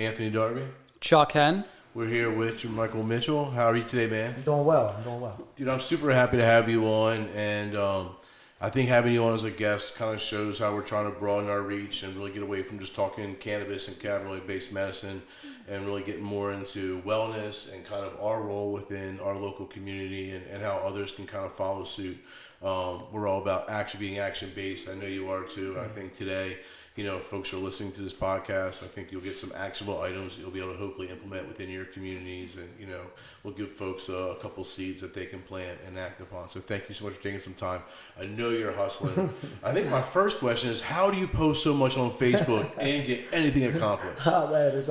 Anthony Darby. Chuck Hen. We're here with Jermichael Mitchell. How are you today, man? I'm doing well. Dude, I'm super happy to have you on, and I think having you on as a guest kind of shows how we're trying to broaden our reach and really get away from just talking cannabis and cannabinoid-based medicine and really getting more into wellness and kind of our role within our local community and how others can kind of follow suit. We're all about being action-based. I know you are too. I think today, folks are listening to this podcast. I think you'll get some actionable items that you'll be able to hopefully implement within your communities, and we'll give folks a couple seeds that they can plant and act upon. So thank you so much for taking some time. I know you're hustling. I think my first question is, how do you post so much on Facebook and get anything accomplished? Oh, man, it's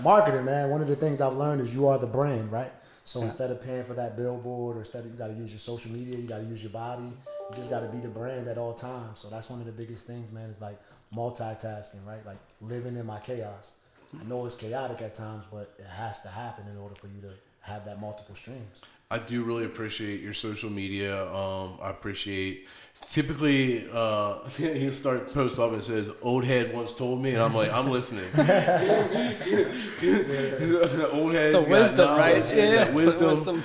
marketing, man. One of the things I've learned is you are the brand, right? So instead of paying for that billboard, or you got to use your social media, you got to use your body. You just got to be the brand at all times. So that's one of the biggest things, man, is like multitasking, right? Like living in my chaos. I know it's chaotic at times, but it has to happen in order for you to have that multiple streams. I do really appreciate your social media. I appreciate typically you start post up and says old head once told me, and I'm like, I'm listening. Old head's it's the wisdom, right? Yeah, wisdom.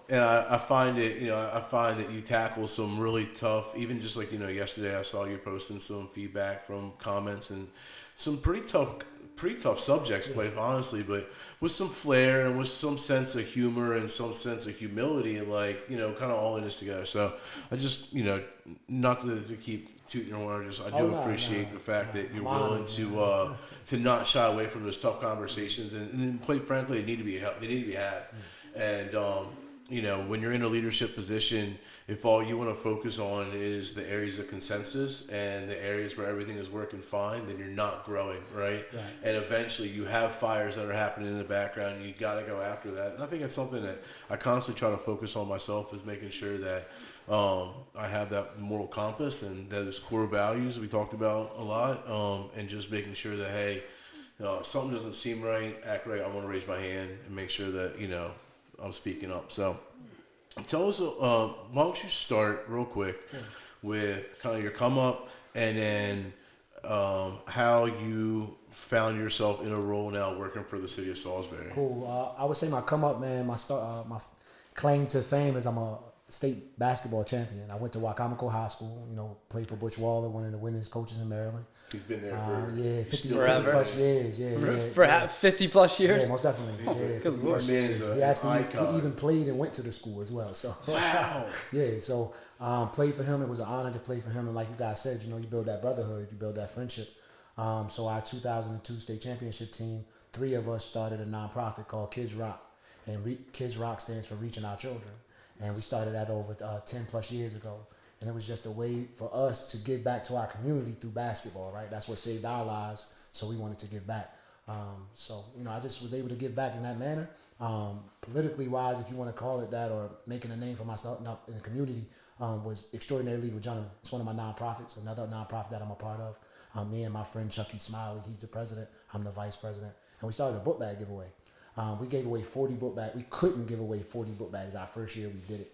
And I find it, I find that you tackle some really tough, even just like, yesterday I saw you posting some feedback from comments and some pretty tough subjects, quite honestly, but with some flair and with some sense of humor and some sense of humility and kind of all in this together. So I just, not to keep tooting your horn, I do appreciate the fact that you're willing to not shy away from those tough conversations, and quite frankly, they need to be had. And when you're in a leadership position, if all you want to focus on is the areas of consensus and the areas where everything is working fine, then you're not growing, right? And eventually you have fires that are happening in the background, and you got to go after that. And I think it's something that I constantly try to focus on myself, is making sure that I have that moral compass and those core values we talked about a lot, and just making sure that, hey, if something doesn't seem right, act right, I want to raise my hand and make sure that, I'm speaking up. So tell us, why don't you start real quick with kind of your come up, and then how you found yourself in a role now working for the city of Salisbury. Cool. I would say my come up, man, my my claim to fame is I'm a state basketball champion. I went to Wacomico High School, played for Butch Waller, one of the winningest coaches in Maryland. He's been there for 50 plus years. For 50 plus years? Yeah, most definitely. 50 plus years. He even played and went to the school as well. So wow. Yeah, so played for him. It was an honor to play for him. And like you guys said, you build that brotherhood, you build that friendship. So our 2002 state championship team, 3 of us started a nonprofit called Kids Rock. And Kids Rock stands for Reaching Our Children. And we started that over 10 plus years ago. And it was just a way for us to give back to our community through basketball, right? That's what saved our lives, so we wanted to give back. I just was able to give back in that manner. Politically wise, if you want to call it that, or making a name for myself in the community, was Extraordinary League of Gentlemen. It's one of my nonprofits, another nonprofit that I'm a part of. Me and my friend Chucky Smiley, he's the president, I'm the vice president. And we started a book bag giveaway. We gave away 40 book bags. We couldn't give away 40 book bags our first year we did it.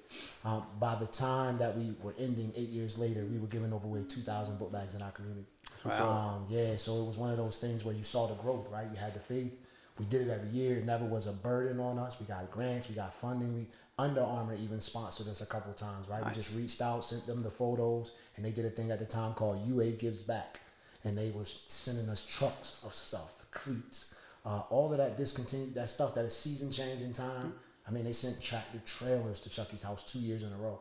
By the time that we were ending 8 years later, we were giving away 2,000 book bags in our community. Wow. So it was one of those things where you saw the growth, right? You had the faith. We did it every year. It never was a burden on us. We got grants. We got funding. Under Armour even sponsored us a couple times, right? Nice. We just reached out, sent them the photos, and they did a thing at the time called UA Gives Back. And they were sending us trucks of stuff, cleats, all of that discontinued, that stuff that is season changing time. I mean, they sent tractor trailers to Chucky's house 2 years in a row.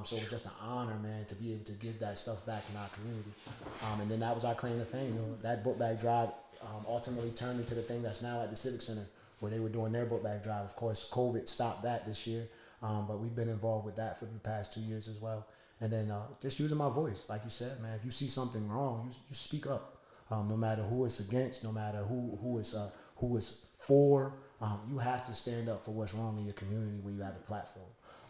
So it was just an honor, man, to be able to give that stuff back in our community. And then that was our claim to fame. That book bag drive ultimately turned into the thing that's now at the Civic Center, where they were doing their book bag drive. Of course, COVID stopped that this year, but we've been involved with that for the past 2 years as well. And then just using my voice, like you said, man, if you see something wrong, you speak up. No matter who it's against, no matter who is for, you have to stand up for what's wrong in your community when you have a platform.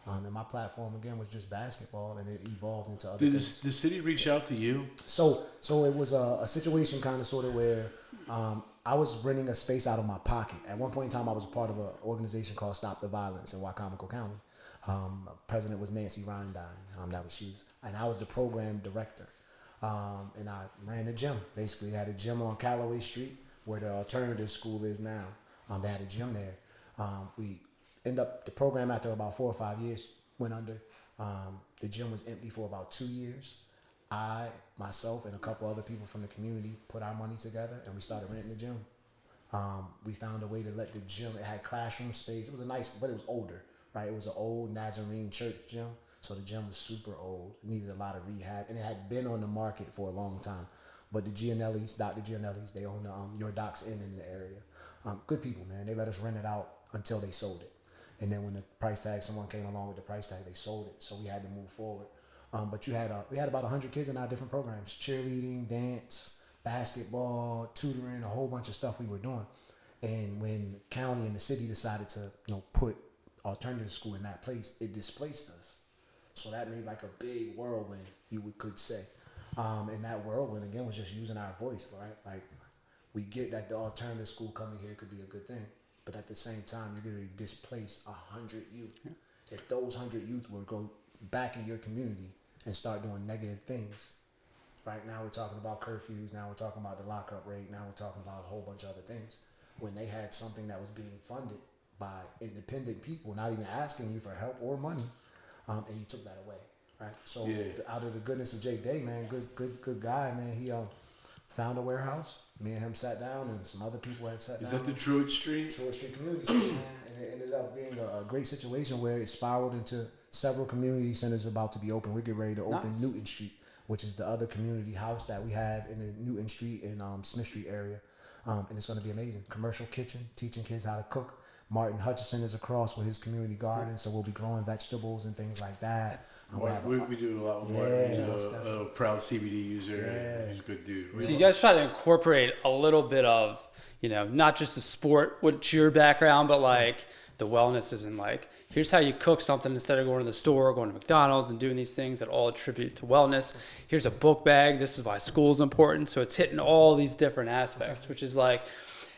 And my platform again was just basketball, and it evolved into other things. Did the city reach out to you? So it was a situation kind of sort of where I was renting a space out of my pocket. At one point in time, I was a part of an organization called Stop the Violence in Wacomico County. President was Nancy Rindine. And I was the program director. And I ran the gym. Basically, I had a gym on Callaway Street. where the alternative school is now. They had a gym there. We end up the program after about 4 or 5 years went under. The gym was empty for about 2 years. I, myself, and a couple other people from the community put our money together and we started renting the gym. We found a way to let the gym, it had classroom space. It was a nice, but it was older, right? It was an old Nazarene church gym. So the gym was super old. It needed a lot of rehab. And it had been on the market for a long time. But the Gianellis, Dr. Gianellis, they own Your Doc's Inn in the area. Good people, man. They let us rent it out until they sold it. And then when the price tag, someone came along with the price tag, they sold it. So we had to move forward. But we had about 100 kids in our different programs: cheerleading, dance, basketball, tutoring, a whole bunch of stuff we were doing. And when county and the city decided to, put alternative school in that place, it displaced us. So that made like a big whirlwind, could say. And that whirlwind again was just using our voice, right? Like, we get that the alternative school coming here could be a good thing, but at the same time, you're going to displace 100 youth. Yeah. If those 100 youth were to go back in your community and start doing negative things, right now we're talking about curfews, now we're talking about the lockup rate, now we're talking about a whole bunch of other things. When they had something that was being funded by independent people, not even asking you for help or money, and you took that away, right? So out of the goodness of Jake Day, man, good guy, man, he found a warehouse. Me and him sat down, and some other people had sat down. Is that the Truett Street? Truett Street Community Center, man. And it ended up being a great situation where it spiraled into several community centers about to be open. We're getting ready to open Newton Street, which is the other community house that we have in the Newton Street and Smith Street area. And it's going to be amazing. Commercial kitchen, teaching kids how to cook. Martin Hutchison is across with his community garden, so we'll be growing vegetables and things like that. We do a lot with Martin. He's a proud CBD user. Yeah. He's a good dude. So you guys try to incorporate a little bit of, not just the sport, what's your background, but like the wellness isn't like, here's how you cook something instead of going to the store, going to McDonald's and doing these things that all attribute to wellness. Here's a book bag. This is why school's important. So it's hitting all these different aspects, which is like,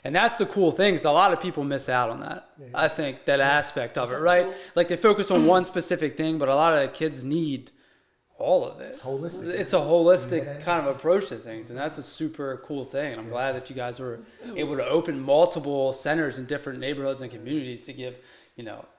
and that's the cool thing, is a lot of people miss out on that. Yeah. I think that aspect of it, right? Like they focus on one specific thing, but a lot of the kids need all of it. It's holistic. It's a holistic kind of approach to things, and that's a super cool thing. And I'm glad that you guys were able to open multiple centers in different neighborhoods and communities to give,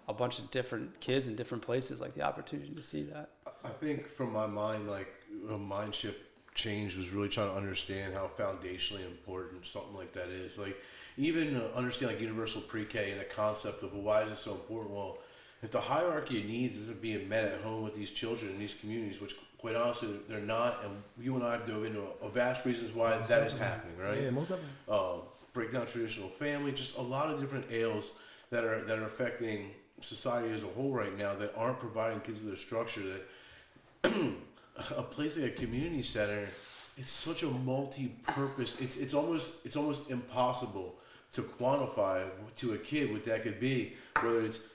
a bunch of different kids in different places like the opportunity to see that. I think from my mind, like a mind shift change was really trying to understand how foundationally important something like that is. Like even understand like universal pre-K and the concept of, well, why is it so important? Well, if the hierarchy of needs isn't being met at home with these children in these communities, which quite honestly they're not, and you and I have dove into a vast reasons why that is happening, right? Yeah, most definitely. Break down traditional family, just a lot of different ails that are affecting society as a whole right now that aren't providing kids with a structure that a place like a community center, it's such a multi-purpose. It's almost impossible to quantify to a kid what that could be, whether it's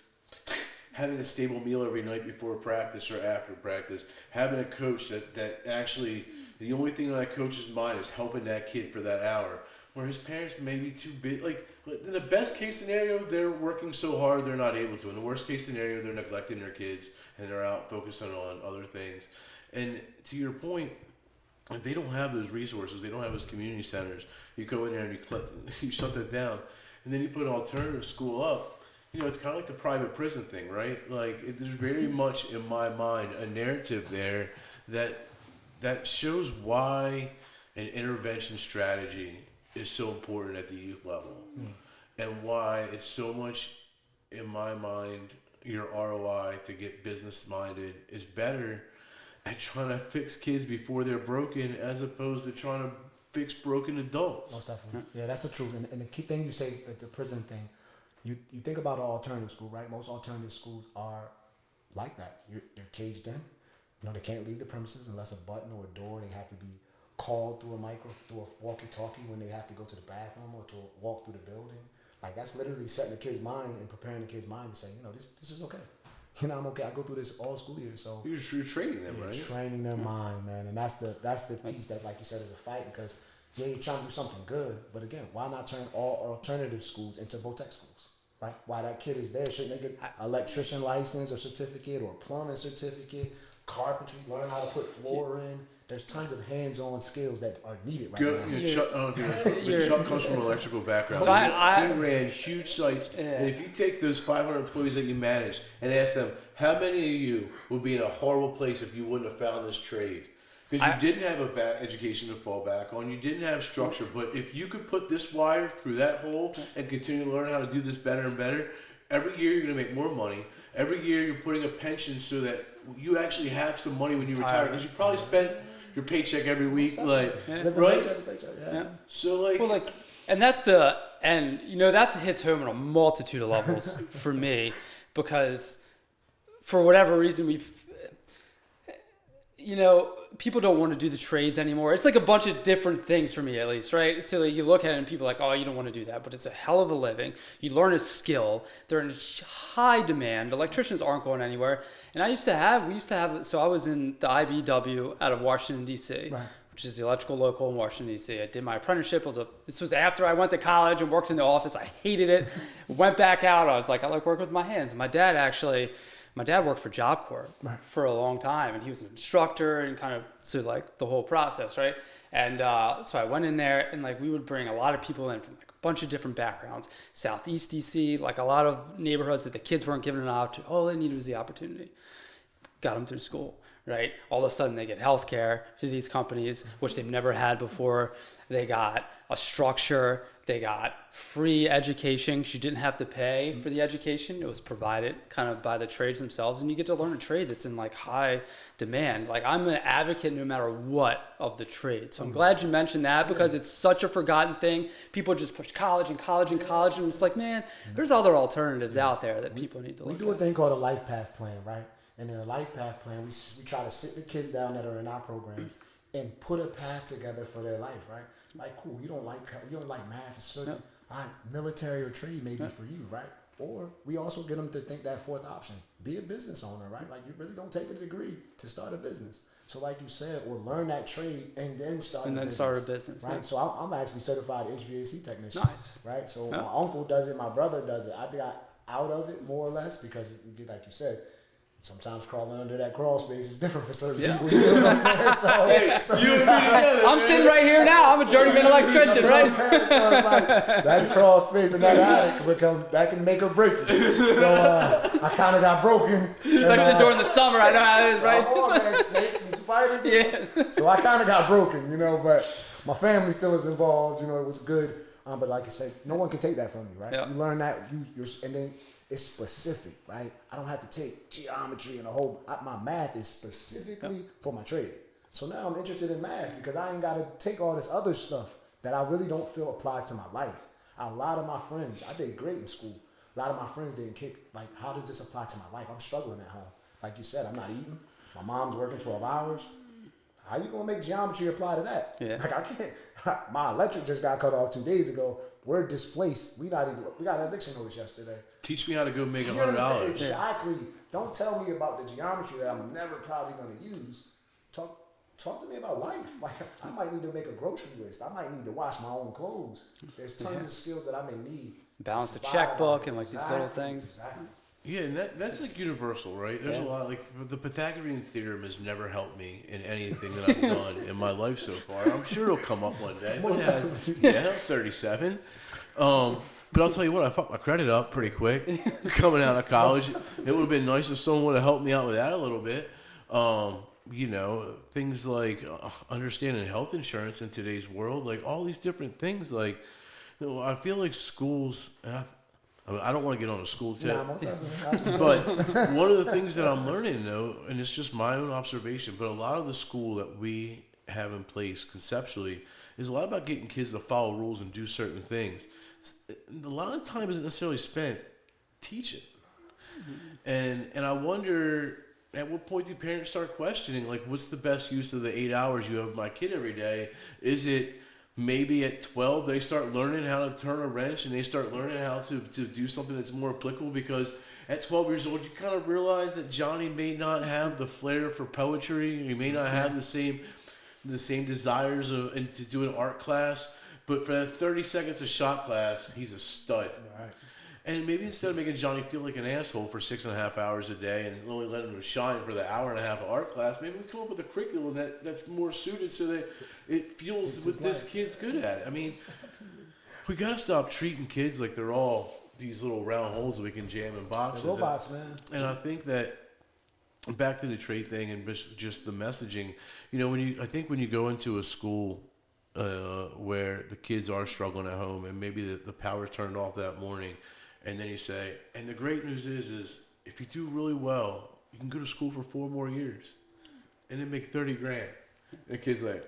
having a stable meal every night before practice or after practice, having a coach that actually the only thing on that coach's mind is helping that kid for that hour, where his parents may be too big. Like in the best case scenario, they're working so hard they're not able to. In the worst case scenario, they're neglecting their kids and they're out focusing on other things. And to your point, if they don't have those resources, they don't have those community centers, you go in there and you shut that down, and then you put an alternative school up. It's kind of like the private prison thing, right? Like there's very much in my mind a narrative there that shows why an intervention strategy is so important at the youth level, and why it's so much in my mind your ROI to get business minded is better at trying to fix kids before they're broken, as opposed to trying to fix broken adults. Most definitely. Yeah, that's the truth. And the key thing you say, like the prison thing, you think about an alternative school, right? Most alternative schools are like that. They're caged in. They can't leave the premises unless a button or a door. They have to be called through a walkie-talkie when they have to go to the bathroom or to walk through the building. Like that's literally setting the kid's mind and preparing the kid's mind to say, this is okay. I'm okay. I go through this all school year, so you're training them, right? Training their mind, man, and that's the piece that, like you said, is a fight, because you're trying to do something good, but again, why not turn all alternative schools into Votech schools, right? Why that kid is there? Shouldn't they get electrician license or certificate or plumbing certificate, carpentry, learn how to put floor in? There's tons of hands-on skills that are needed right now. Chuck comes from an electrical background. So he ran huge sites, and if you take those 500 employees that you manage and ask them, how many of you would be in a horrible place if you wouldn't have found this trade? Because you didn't have a education to fall back on, you didn't have structure, but if you could put this wire through that hole and continue to learn how to do this better and better, every year you're going to make more money. Every year you're putting a pension so that you actually have some money when you retire, because you probably spend your paycheck every week, right? Yeah. So and that's and that hits home on a multitude of levels for me, because for whatever reason people don't want to do the trades anymore. It's like a bunch of different things for me, at least, right? So you look at it and people are like, oh, you don't want to do that, but it's a hell of a living. You learn a skill. They're in high demand. Electricians aren't going anywhere. And we used to have, so I was in the IBW out of Washington, D.C., right, which is the electrical local in Washington, D.C. I did my apprenticeship. This was after I went to college and worked in the office. I hated it. Went back out. I was like, I like working with my hands. My dad worked for Job Corps for a long time, and he was an instructor and kind of the whole process, right? And so I went in there, and we would bring a lot of people in from a bunch of different backgrounds, Southeast DC, a lot of neighborhoods that the kids weren't given an opportunity. All they needed was the opportunity. Got them through school, right? All of a sudden they get health care through these companies, which they've never had before. They got a structure. They got free education because you didn't have to pay for the education. It was provided kind of by the trades themselves, and you get to learn a trade that's in high demand. I'm an advocate no matter what of the trade. So I'm glad you mentioned that, because it's such a forgotten thing. People just push college and college and college, and it's man, there's other alternatives out there that people need to look at. We do a thing called a life path plan, right? And in a life path plan, we try to sit the kids down that are in our programs and put a path together for their life, right? Cool, you don't like math, so all right, military or trade maybe for you, right? Or we also get them to think that fourth option, be a business owner, right? You really don't take a degree to start a business. So like you said, or learn that trade and then start a business. Right? Yeah. So I'm actually certified HVAC technician. Nice. Right? So my uncle does it, my brother does it. I got out of it more or less because, like you said, sometimes crawling under that crawl space is different for certain people. You know what I'm saying? I'm sitting right here now. I'm a journeyman electrician, right? So it's that crawl space and that attic can make or break you. So I kind of got broken. Especially during the summer, I know how it is, right? Man, snakes and spiders. Yeah. So I kind of got broken, but my family still is involved. It was good. But like I said, no one can take that from you, right? Yeah. You learn that, and then it's specific, right? I don't have to take geometry and my math is specifically for my trade. So now I'm interested in math because I ain't got to take all this other stuff that I really don't feel applies to my life. A lot of my friends, I did great in school. A lot of my friends didn't kick, how does this apply to my life? I'm struggling at home. Like you said, I'm not eating. My mom's working 12 hours. How you gonna make geometry apply to that? Yeah. I can't. My electric just got cut off 2 days ago. We're displaced. We got an eviction notice yesterday. Teach me how to go make $100. Exactly. Don't tell me about the geometry that I'm never probably gonna use. Talk to me about life. I might need to make a grocery list. I might need to wash my own clothes. There's tons of skills that I may need. Balance the checkbook and these little things. Exactly. Yeah, and that's universal, right? There's a lot, the Pythagorean theorem has never helped me in anything that I've done in my life so far. I'm sure it'll come up one day. But I'm 37. But I'll tell you what, I fucked my credit up pretty quick coming out of college. It would have been nice if someone would have helped me out with that a little bit. Things like understanding health insurance in today's world, all these different things. I feel like schools, I don't want to get on a school tip, but one of the things that I'm learning, though, and it's just my own observation, but a lot of the school that we have in place conceptually is a lot about getting kids to follow rules and do certain things. A lot of time isn't necessarily spent teaching. And I wonder, at what point do parents start questioning, what's the best use of the 8 hours you have with my kid every day? Is it maybe at 12 they start learning how to turn a wrench and they start learning how to do something that's more applicable? Because at 12 years old you kind of realize that Johnny may not have the flair for poetry. He may not have the same desires and to do an art class, but for that 30 seconds of shop class, he's a stud. Right. And maybe instead of making Johnny feel like an asshole for 6.5 hours a day and only letting him shine for the hour and a half of art class, maybe we come up with a curriculum that's more suited so that it fuels what this kid's good at. I mean, we got to stop treating kids like they're all these little round holes that we can jam in boxes. They're robots, man. And I think that back to the trade thing and just the messaging, I think when you go into a school where the kids are struggling at home and maybe the power's turned off that morning, and then you say, and the great news is if you do really well, you can go to school for 4 more years and then make $30,000. And the kid's like,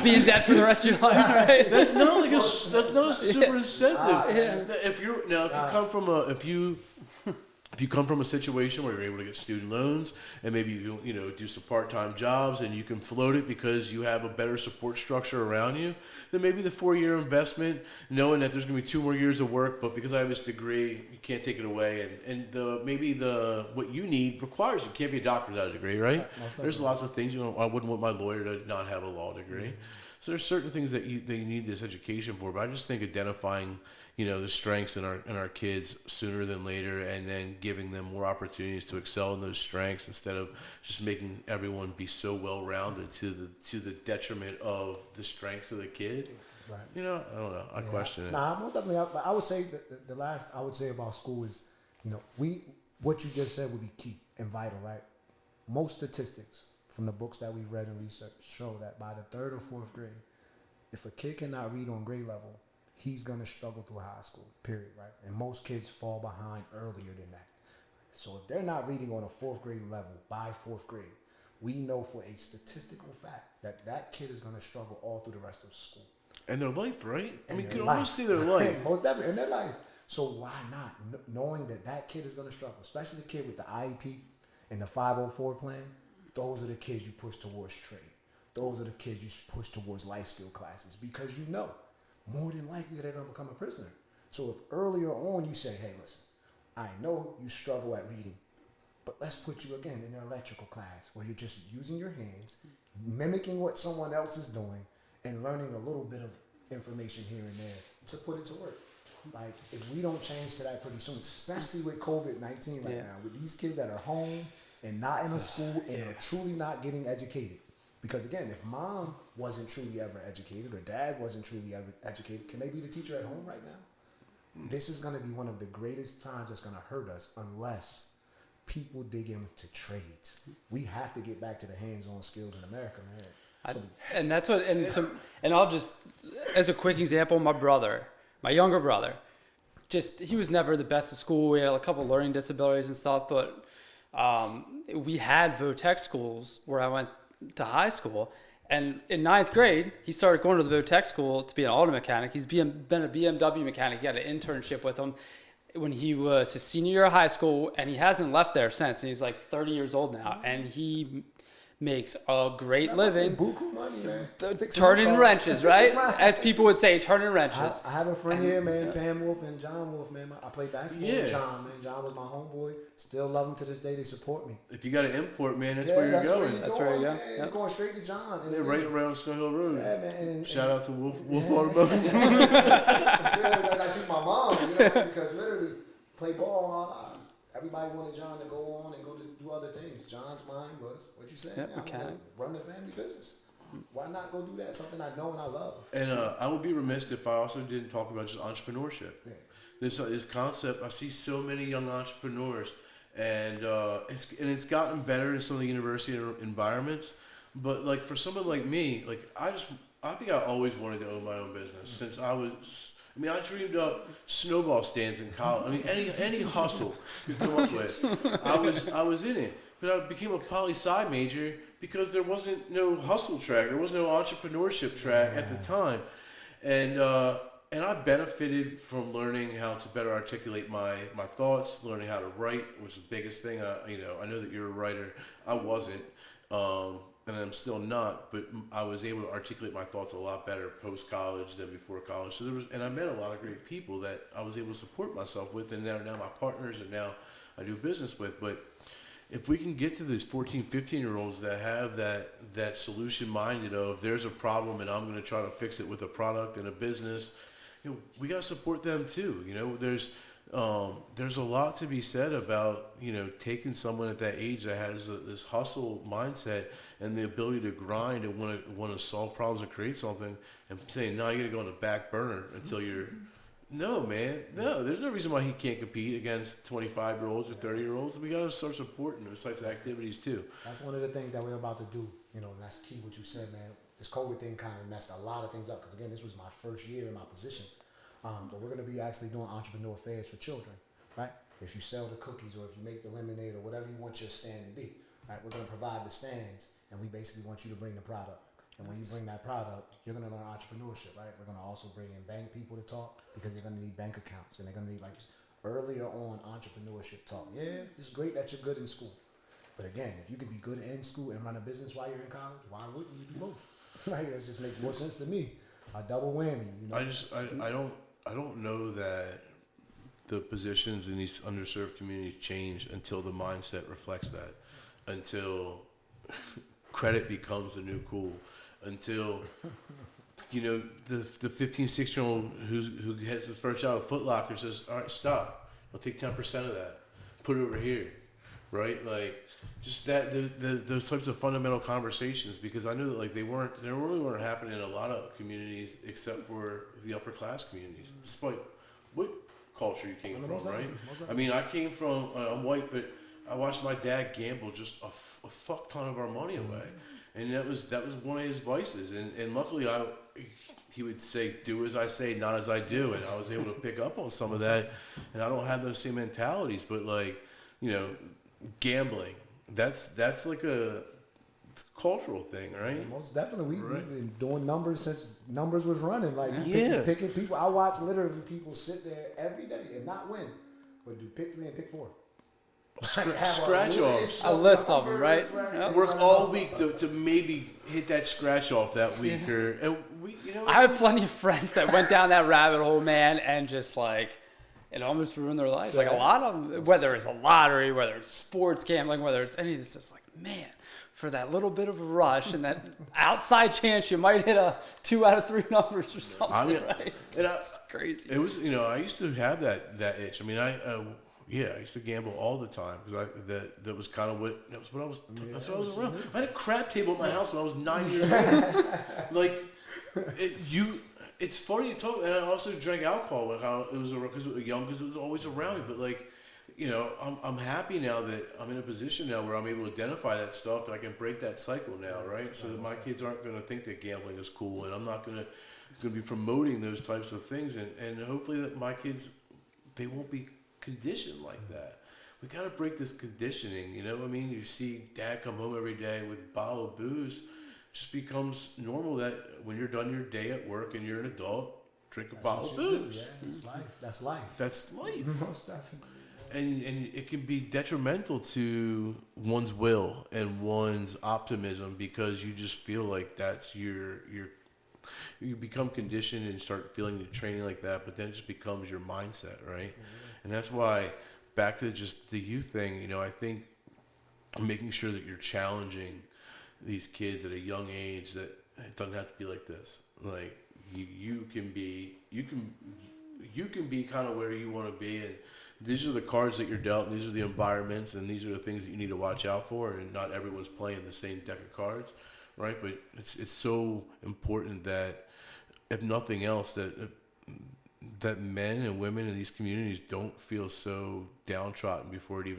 be in debt for the rest of your life, right? That's not a super incentive. If you come from a situation where you're able to get student loans and maybe you do some part-time jobs and you can float it because you have a better support structure around you, then maybe the 4-year investment, knowing that there's going to be 2 more years of work, but because I have this degree, you can't take it away. And what you need requires you can't be a doctor without a degree, right? There's lots of things. I wouldn't want my lawyer to not have a law degree. Mm-hmm. So there's certain things that they need this education for. But I just think identifying the strengths in our kids sooner than later, and then giving them more opportunities to excel in those strengths instead of just making everyone be so well-rounded to the detriment of the strengths of the kid. Right. I don't know. I question it. Nah, most definitely. I would say the last I would say about school is, what you just said would be key and vital, right? Most statistics from the books that we've read and researched show that by the 3rd or 4th grade, if a kid cannot read on grade level, he's going to struggle through high school, period, right? And most kids fall behind earlier than that. So if they're not reading on a 4th grade level by 4th grade, we know for a statistical fact that kid is going to struggle all through the rest of school. And their life, right? And you can almost see their life. Most definitely, in their life. So why not? Knowing that kid is going to struggle, especially the kid with the IEP and the 504 plan, those are the kids you push towards trade. Those are the kids you push towards life skill classes because more than likely they're going to become a prisoner. So if earlier on you say, hey, listen, I know you struggle at reading, but let's put you again in an electrical class where you're just using your hands, mimicking what someone else is doing, and learning a little bit of information here and there to put it to work. Like, if we don't change to that pretty soon, especially with COVID-19 right now, with these kids that are home and not in a school and are truly not getting educated. Because again, if mom wasn't truly ever educated or dad wasn't truly ever educated, can they be the teacher at home right now? This is going to be one of the greatest times that's going to hurt us unless people dig into trades. We have to get back to the hands-on skills in America, man. And that's what, and I'll just, as a quick example, my younger brother, he was never the best at school. We had a couple learning disabilities and stuff, but we had VOTEC schools where I went to high school, and in 9th grade he started going to the VOTEC school to be an auto mechanic. He's been a BMW mechanic. He had an internship with him when he was his senior year of high school, and he hasn't left there since. And he's like 30 years old now, and he makes a great living. Buku money, man. Turning wrenches, right? As people would say, turning wrenches. I have a friend here, man, Pam Wolf and John Wolf, man. I played basketball with John, man. John was my homeboy. Still love him to this day. They support me. If you got an import, man, that's where you're going. That's where you go. You're going straight to John. They're right around Snow Hill Road. Yeah, man. Shout out to Wolf Automotive. I see my mom, because literally play ball all our lives. Everybody wanted John to go on and go to do other things. John's mind was, what you said, I'm going to run the family business. Why not go do that? Something I know and I love. And I would be remiss if I also didn't talk about just entrepreneurship. Yeah. This concept, I see so many young entrepreneurs, and it's gotten better in some of the university environments. But like for someone like me, like I think I always wanted to own my own business since I dreamed up snowball stands in college. Any hustle you come up with, I was in it. But I became a poli-sci major because there wasn't no hustle track. There was no entrepreneurship track at the time. And I benefited from learning how to better articulate my thoughts, learning how to write, which is the biggest thing. I know that you're a writer. I wasn't. And I'm still not, but I was able to articulate my thoughts a lot better post-college than before college. So I met a lot of great people that I was able to support myself with, and now my partners, and now I do business with. But if we can get to these 14, 15-year-olds that have that solution-minded of there's a problem and I'm going to try to fix it with a product and a business, we got to support them too. There's a lot to be said about, taking someone at that age that has this hustle mindset and the ability to grind and want to solve problems and create something, and saying, no, you got to go on the back burner until you're. No, man. No, there's no reason why he can't compete against 25-year-olds or 30-year-olds. We got to start supporting those types of activities too. That's one of the things that we're about to do. And that's key what you said, man. This COVID thing kind of messed a lot of things up because, again, this was my first year in my position. But we're going to be actually doing entrepreneur fairs for children, right? If you sell the cookies or if you make the lemonade or whatever you want your stand to be, right? We're going to provide the stands, and we basically want you to bring the product. And when you bring that product, you're going to learn entrepreneurship, right? We're going to also bring in bank people to talk because you're going to need bank accounts, and they're going to need, like, earlier on entrepreneurship talk. Yeah, it's great that you're good in school. But again, if you could be good in school and run a business while you're in college, why wouldn't you do both? Like, that just makes more sense to me. A double whammy, I don't know that the positions in these underserved communities change until the mindset reflects that, until credit becomes the new cool, until the 15, 16-year-old who has his first job at Foot Locker says, all right, stop, I'll take 10% of that, put it over here, right? Like, just that those types of fundamental conversations, because I knew that, like, they really weren't happening in a lot of communities except for the upper class communities, despite what culture you came from, right? I mean, I came from I'm white, but I watched my dad gamble just a fuck ton of our money away, and that was one of his vices, and luckily he would say, do as I say, not as I do, and I was able to pick up on some of that, and I don't have those same mentalities, but, like, gambling, that's like a cultural thing, right? Yeah, most definitely. We've been doing numbers since numbers was running. Like, picking people. I watch literally people sit there every day and not win, but do pick 3 and pick 4. Scratch off. A list of them, right? Yep. Work all week to maybe hit that scratch off that week, I have plenty of friends that went down that rabbit hole, man, and just, like, it almost ruined their lives. Like, a lot of them, whether it's a lottery, whether it's sports gambling, whether it's any of this, it's like, man, for that little bit of a rush and that outside chance you might hit a 2 out of 3 numbers or something, right? It's crazy. It was, I used to have that itch. I mean, I used to gamble all the time because that was kind of that's what I was around. I had a crap table at my house when I was 9 years old. Like, it's funny to talk, and I also drank alcohol because it was young, because it was always around me. But, like, I'm happy now that I'm in a position now where I'm able to identify that stuff, and I can break that cycle now, right? So that my kids aren't going to think that gambling is cool, and I'm not going to be promoting those types of things, and hopefully that my kids, they won't be conditioned like that. We got to break this conditioning. I mean, you see dad come home every day with a bottle of booze. Just becomes normal that when you're done your day at work and you're an adult, drink a bottle of booze. Yeah, that's life. That's life. Most definitely. And it can be detrimental to one's will and one's optimism, because you just feel like that's you become conditioned and start feeling the training like that, but then it just becomes your mindset, right? Mm-hmm. And that's why, back to just the youth thing, I think making sure that you're challenging these kids at a young age, that it doesn't have to be like this. Like, you can be kind of where you want to be, and these are the cards that you're dealt, and these are the environments, and these are the things that you need to watch out for, and not everyone's playing the same deck of cards, right? But it's so important that, if nothing else, that men and women in these communities don't feel so downtrodden before the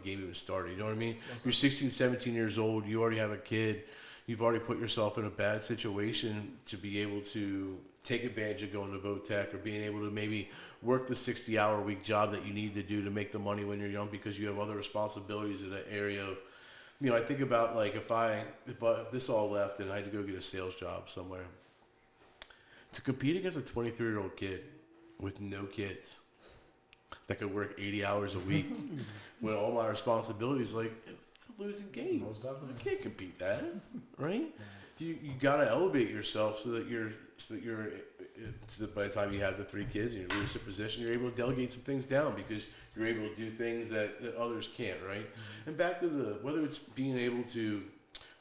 game even started. You know what I mean? You're 16, 17 years old. You already have a kid. You've already put yourself in a bad situation to be able to take advantage of going to VOTEC, or being able to maybe work the 60-hour-week job that you need to do to make the money when you're young, because you have other responsibilities in the area of, I think about, like, if this all left and I had to go get a sales job somewhere, to compete against a 23-year-old kid with no kids that could work 80 hours a week with all my responsibilities, like, it's a losing game. Most definitely. You can't compete that, right? You got to elevate yourself so that by the time you have the 3 kids in your leadership position, you're able to delegate some things down, because you're able to do things that others can't, right? Mm-hmm. And back to whether it's being able to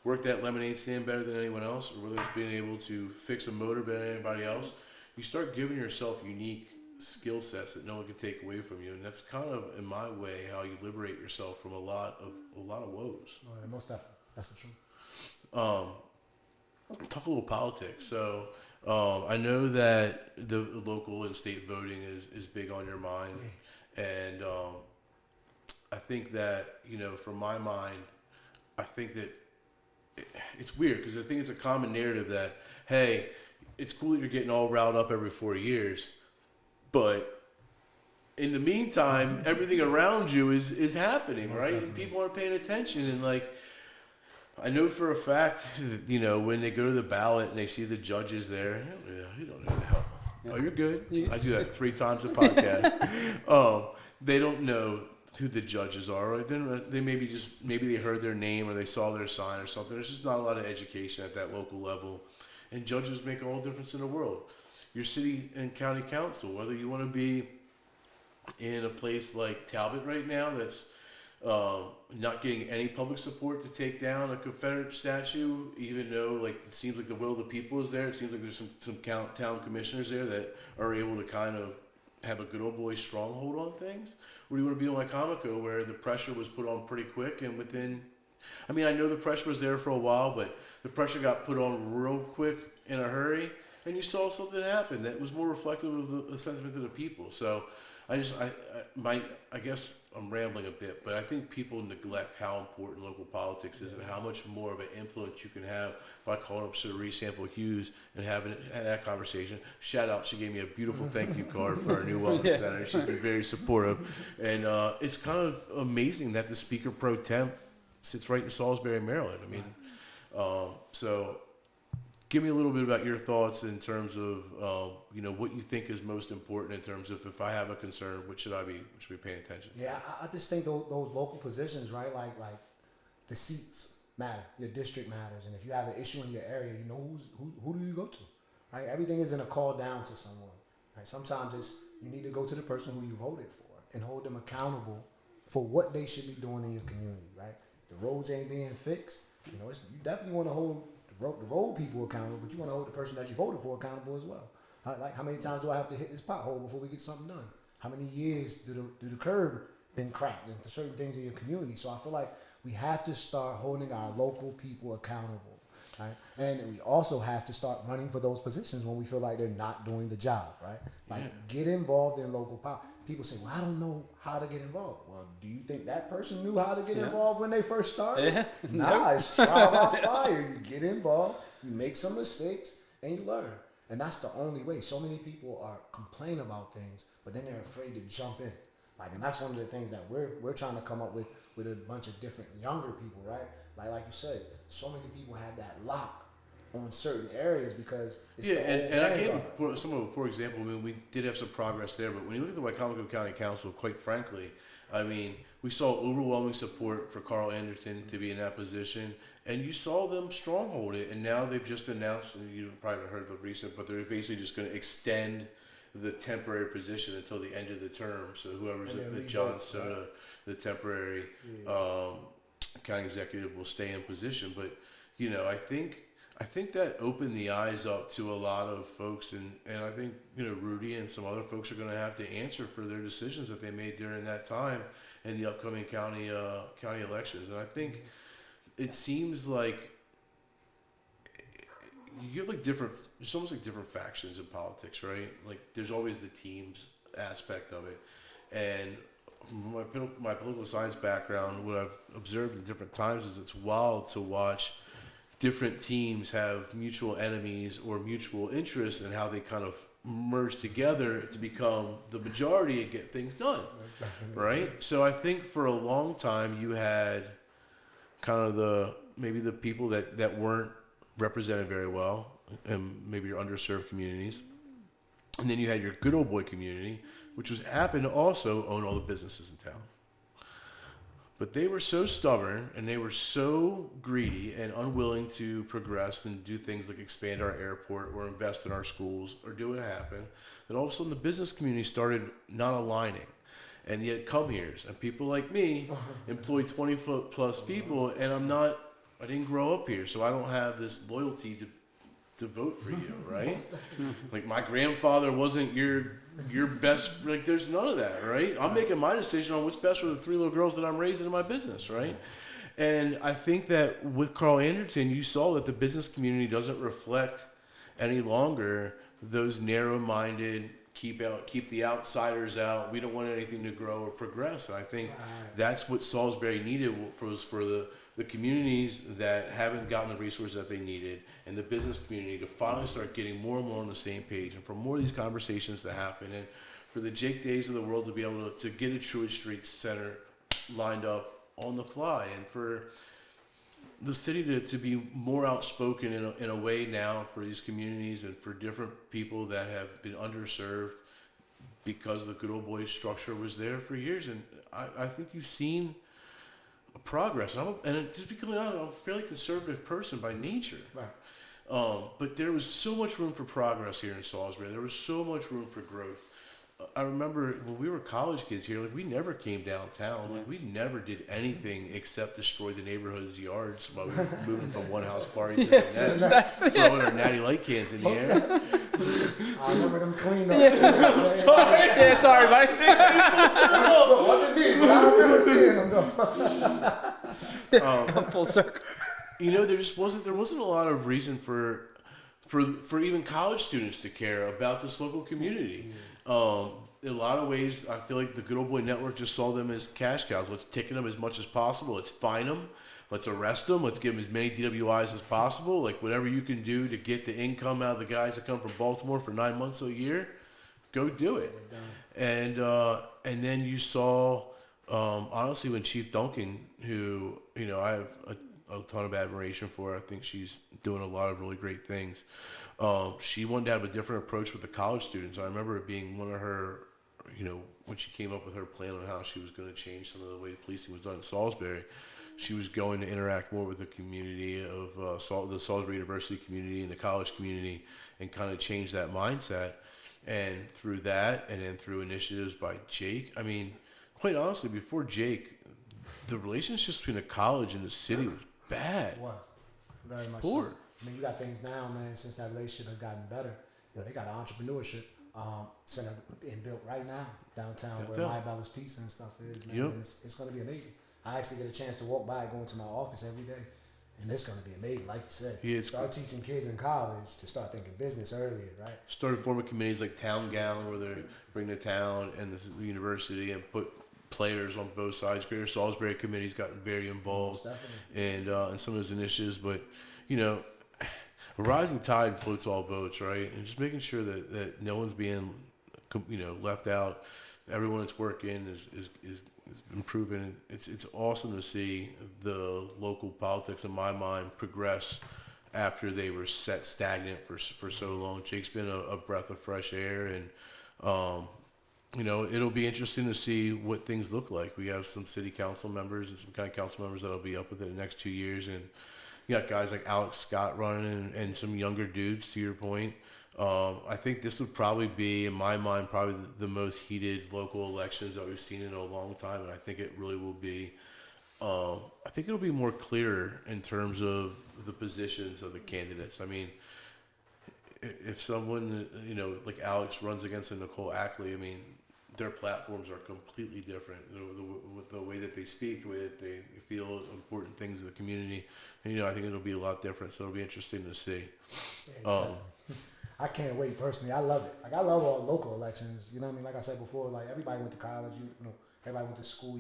work that lemonade stand better than anyone else, or whether it's being able to fix a motor better than anybody else, you start giving yourself unique skill sets that no one can take away from you, and that's kind of, in my way, how you liberate yourself from a lot of woes. Oh, yeah, most definitely, that's the truth. Talk a little politics. So I know that the local and state voting is big on your mind, and I think that, from my mind, I think that it's weird because I think it's a common narrative that, hey, it's cool that you're getting all riled up every 4 years, but in the meantime, everything around you is happening, right? And people aren't paying attention. And I know for a fact, when they go to the ballot and they see the judges there, you don't know the hell. Yeah. Oh, you're good. I do that 3 times a podcast. They don't know who the judges are. Right? They maybe they heard their name or they saw their sign or something. There's just not a lot of education at that local level. And judges make all the difference in the world. Your city and county council, whether you want to be in a place like Talbot right now that's not getting any public support to take down a Confederate statue, even though it seems like the will of the people is there. It seems like there's some town commissioners there that are able to kind of have a good old boy stronghold on things. Or do you want to be like Comico, where the pressure was put on pretty quick, and I know the pressure was there for a while, but the pressure got put on real quick in a hurry, and you saw something happen that was more reflective of the sentiment of the people. So I guess I'm rambling a bit, but I think people neglect how important local politics is and how much more of an influence you can have by calling up Cerise Sample Hughes and having that conversation. Shout out, she gave me a beautiful thank you card for our new wellness center. She's been very supportive, and it's kind of amazing that the Speaker Pro Temp sits right in Salisbury, Maryland. So give me a little bit about your thoughts in terms of what you think is most important in terms of, if I have a concern, what should we be paying attention to? Yeah, I just think those local positions, right? Like the seats matter, your district matters, and if you have an issue in your area, who do you go to, right? Everything isn't a call down to someone, right? Sometimes you need to go to the person who you voted for and hold them accountable for what they should be doing in your community, right? The roads ain't being fixed, you definitely want to hold the road people accountable, but you want to hold the person that you voted for accountable as well. How many times do I have to hit this pothole before we get something done? How many years do the curb been cracked into certain things in your community? So I feel like we have to start holding our local people accountable, right? And we also have to start running for those positions when we feel like they're not doing the job, right? Get involved in local power. People say, well, I don't know how to get involved. Well, do you think that person knew how to get involved when they first started? Yeah. Nah, it's trial by fire. You get involved, you make some mistakes, and you learn. And that's the only way. So many people are complaining about things, but then they're afraid to jump in. And that's one of the things that we're trying to come up with a bunch of different younger people, right? Like you said, so many people have that lock on certain areas because it's and I gave some of a poor example. We did have some progress there, but when you look at the Wycomico County Council, quite frankly, we saw overwhelming support for Carl Anderson to be in that position, and you saw them stronghold it, and now they've just announced, and you probably haven't heard the recent, but they're basically just going to extend the temporary position until the end of the term. So whoever's at John Soda, the temporary county executive, will stay in position. But I think that opened the eyes up to a lot of folks, and I think Rudy and some other folks are going to have to answer for their decisions that they made during that time in the upcoming county elections. And I think it seems like you have it's almost like different factions in politics, right? Like there's always the teams aspect of it, and my political science background, what I've observed in different times is it's wild to watch different teams have mutual enemies or mutual interests and how they kind of merge together to become the majority and get things done, right? So I think for a long time you had kind of maybe the people that weren't represented very well, and maybe your underserved communities, and then you had your good old boy community, which happened to also own all the businesses in town. But they were so stubborn and they were so greedy and unwilling to progress and do things like expand our airport or invest in our schools or do it happen, that all of a sudden the business community started not aligning. And yet come here's, and people like me employ 20 plus people, and I didn't grow up here, so I don't have this loyalty to to vote for you, right? Like my grandfather wasn't your best. Like there's none of that, right? I'm making my decision on what's best for the 3 little girls that I'm raising in my business, right? And I think that with Carl Anderton, you saw that the business community doesn't reflect any longer those narrow-minded, keep the outsiders out. We don't want anything to grow or progress. And I think that's what Salisbury needed for the communities that haven't gotten the resources that they needed, and the business community to finally start getting more and more on the same page, and for more of these conversations to happen, and for the Jake Days of the world to be able to get a Truett Street Center lined up on the fly, and for the city to be more outspoken in a way now for these communities and for different people that have been underserved because the good old boy structure was there for years. And I think you've seen progress. And just because I'm a fairly conservative person by nature. Right. But there was so much room for progress here in Salisbury. There was so much room for growth. I remember when we were college kids here, like we never came downtown. Like we never did anything except destroy the neighborhood's yards while we were moving from one house party to the next, throwing our Natty Light cans in the air. I remember them cleanups. I'm sorry. Yeah, sorry, buddy. No, it wasn't me, but I remember seeing them though. Come full circle. You know, there wasn't a lot of reason for even college students to care about this local community. In a lot of ways, I feel like the Good Old Boy Network just saw them as cash cows. Let's ticket them as much as possible. Let's fine them. Let's arrest them. Let's give them as many DWIs as possible. Like whatever you can do to get the income out of the guys that come from Baltimore for 9 months a year, go do it. And then you saw, honestly, when Chief Duncan, who I have a ton of admiration for. I think she's doing a lot of really great things. She wanted to have a different approach with the college students. I remember it being one of her, when she came up with her plan on how she was going to change some of the way policing was done in Salisbury, she was going to interact more with the community of the Salisbury University community and the college community and kind of change that mindset. And through that, and then through initiatives by Jake, I mean, quite honestly, before Jake, the relationships between the college and the city was bad. It was. Very much poor. So. I mean, you got things now, man, since that relationship has gotten better. They got an entrepreneurship center being built right now downtown where My Bella's Pizza and stuff is, man. And it's going to be amazing. I actually get a chance to walk by going to my office every day. And it's going to be amazing, like you said. Start teaching kids in college to start thinking business earlier, right? Started forming committees like Town Gown, where they bring the town and the university and put players on both sides. Greater Salisbury Committee's gotten very involved in some of those initiatives. But, a rising tide floats all boats, right? And just making sure that no one's being, left out. Everyone that's working is improving. It's awesome to see the local politics, in my mind, progress after they were set stagnant for so long. Jake's been a breath of fresh air, and it'll be interesting to see what things look like. We have some city council members and some county council members that'll be up within the next 2 years, and you got guys like Alex Scott running and some younger dudes, to your point. I think this would probably be, in my mind, probably the most heated local elections that we've seen in a long time, and I think it really will be. I think it'll be more clear in terms of the positions of the candidates. I mean, if someone, like Alex runs against a Nicole Ackley, I mean, their platforms are completely different. The way that they speak, the way that they feel important things in the community. And, I think it'll be a lot different. So it'll be interesting to see. Yeah, I can't wait personally. I love it. Like I love all local elections. You know what I mean? Like I said before, like everybody went to college. Everybody went to school.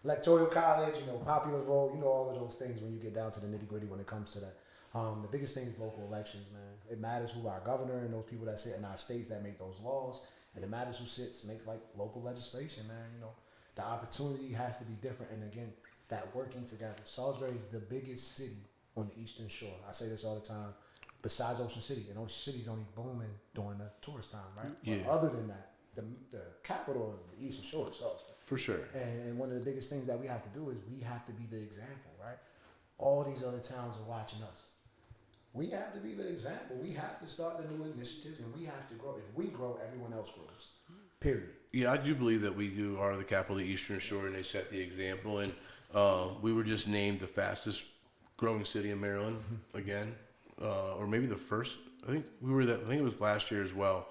Electoral college. Popular vote. All of those things when you get down to the nitty gritty when it comes to that. The biggest thing is local elections, man. It matters who our governor and those people that sit in our states that make those laws. And it matters who makes like local legislation, man. The opportunity has to be different. And again, that working together. Salisbury is the biggest city on the Eastern Shore. I say this all the time. Besides Ocean City, and Ocean City's only booming during the tourist time, right? Yeah. But other than that, the capital of the Eastern Shore is Salisbury. For sure. And one of the biggest things that we have to do is we have to be the example, right? All these other towns are watching us. We have to be the example. We have to start the new initiatives, and we have to grow. If we grow, everyone else grows. Period. Yeah, I do believe that we are the capital of the Eastern Shore, and they set the example. And we were just named the fastest growing city in Maryland again. or maybe the first. I think we were that. I think it was last year as well.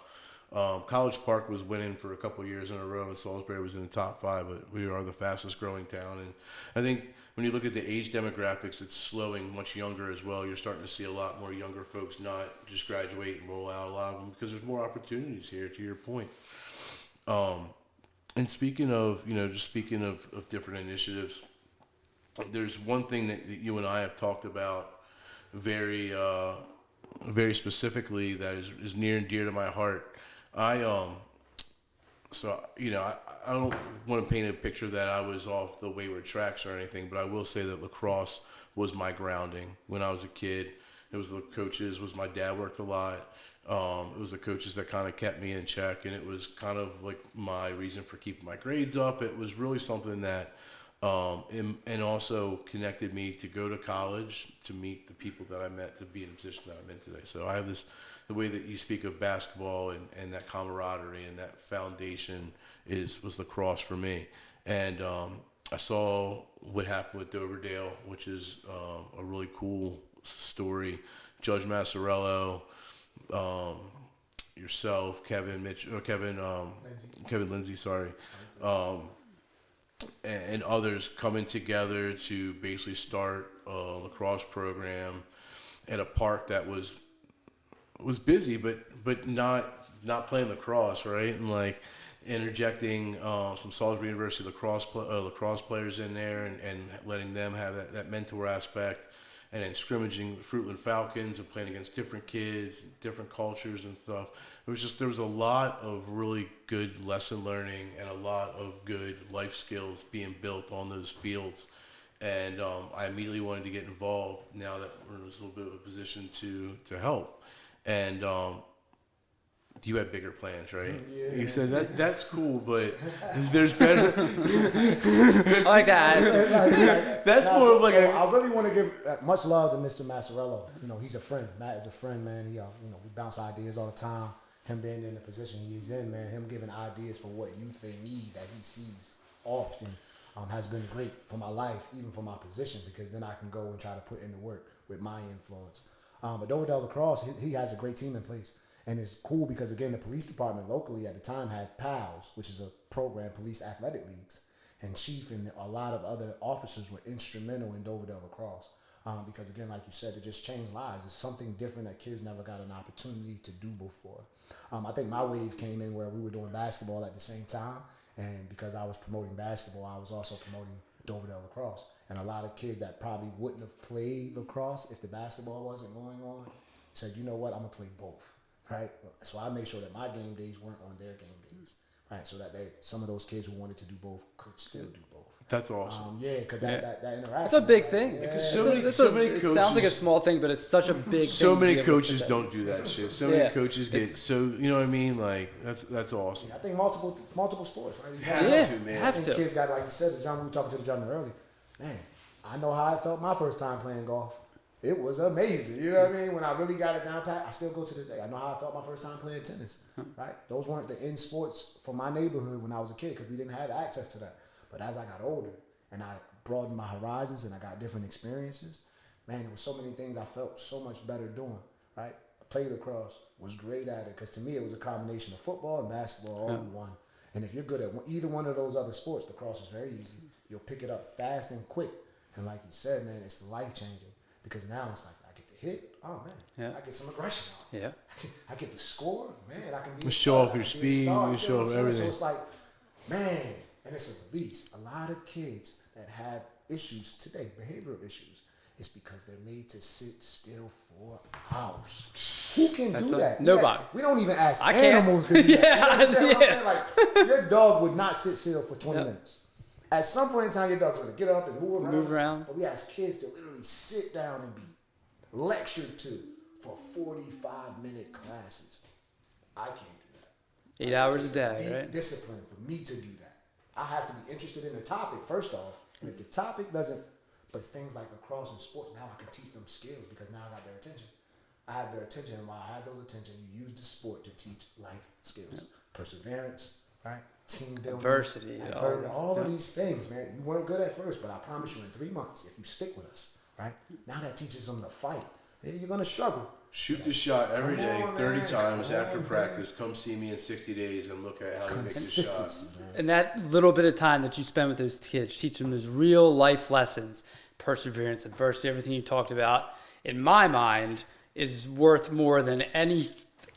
College Park was winning for a couple of years in a row, and Salisbury was in the top 5. But we are the fastest growing town, and I think when you look at the age demographics, it's slowing much younger as well. You're starting to see a lot more younger folks not just graduate and roll out, a lot of them, because there's more opportunities here. To your point, and speaking of, just speaking of different initiatives, there's one thing that you and I have talked about very specifically that is near and dear to my heart. I don't want to paint a picture that I was off the wayward tracks or anything, but I will say that lacrosse was my grounding when I was a kid. It was the coaches. Was my dad worked a lot. It was the coaches that kind of kept me in check, and it was kind of like my reason for keeping my grades up. It was really something that, and also connected me to go to college, to meet the people that I met, to be in the position that I'm in today. So I have the way that you speak of basketball and that camaraderie and that foundation was lacrosse for me. And I saw what happened with Doverdale, which is a really cool story. Judge Massarello, yourself, Kevin Lindsay, sorry, and others coming together to basically start a lacrosse program at a park that was busy, but not playing lacrosse, right? And like interjecting some Salisbury University lacrosse players in there and letting them have that mentor aspect, and then scrimmaging Fruitland Falcons and playing against different kids, different cultures and stuff. There was a lot of really good lesson learning and a lot of good life skills being built on those fields. And I immediately wanted to get involved now that we're in this little bit of a position to help. And you had bigger plans, right? Yeah. You said that's cool, but there's better. I like that. That's more of like I really want to give much love to Mr. Massarello. He's a friend. Matt is a friend, man. He, we bounce ideas all the time. Him being in the position he's in, man. Him giving ideas for what youth they need that he sees often has been great for my life, even for my position, because then I can go and try to put in the work with my influence. But Doverdale Lacrosse, he has a great team in place. And it's cool because, again, the police department locally at the time had PALS, which is a program, Police Athletic Leagues. And Chief and a lot of other officers were instrumental in Doverdale Lacrosse. Because, again, like you said, it just changed lives. It's something different that kids never got an opportunity to do before. I think my wave came in where we were doing basketball at the same time. And because I was promoting basketball, I was also promoting Doverdale Lacrosse. And a lot of kids that probably wouldn't have played lacrosse if the basketball wasn't going on said, you know what, I'm going to play both. Right, so I made sure that my game days weren't on their game days, right? So that some of those kids who wanted to do both could still do both. That's awesome. Because that interaction. It's a big thing. Yeah. Because so many it coaches, sounds like a small thing, but it's such a big thing. So many coaches don't do that shit. So many coaches get you know what I mean? Like that's awesome. Yeah, I think multiple sports, right? Have to. Kids got, like you said, we were talking to the gentleman earlier. Man, I know how I felt my first time playing golf. It was amazing. You know what I mean? When I really got it down pat, I still go to this day. I know how I felt my first time playing tennis, right? Those weren't the in sports for my neighborhood when I was a kid because we didn't have access to that. But as I got older and I broadened my horizons and I got different experiences, man, there was so many things I felt so much better doing, right? I played lacrosse, was great at it because to me it was a combination of football and basketball all in one. And if you're good at either one of those other sports, lacrosse is very easy. You'll pick it up fast and quick. And like you said, man, it's life-changing. Because now it's like I get to hit. Oh man, I get some aggression out. Yeah, I get to score. Man, I can be. You show off your speed. You show off everything. So it's like, man, and it's a release. A lot of kids that have issues today, behavioral issues, is because they're made to sit still for hours. Who can do that? Nobody. We don't even ask animals to do that. You understand what I'm saying? Like your dog would not sit still for 20 minutes. At some point in time, your dog's going to get up and move around. But we ask kids to literally sit down and be lectured to for 45-minute classes. I can't do that. 8 hours a day, right? Discipline for me to do that. I have to be interested in the topic, first off. And if the topic doesn't, but things like lacrosse and sports, now I can teach them skills because now I got their attention. I have their attention, and while I have those attention, you use the sport to teach life skills. Perseverance, right? Team building, adversity, all of these things, man. You weren't good at first, but I promise you, in 3 months, if you stick with us, right? Now that teaches them to fight, you're gonna struggle. Shoot the shot every day, 30 times after on, practice. Come see me in 60 days and look at how you make the shot. Consistency, man. And that little bit of time that you spend with those kids, teach them those real life lessons, perseverance, adversity, everything you talked about, in my mind, is worth more than any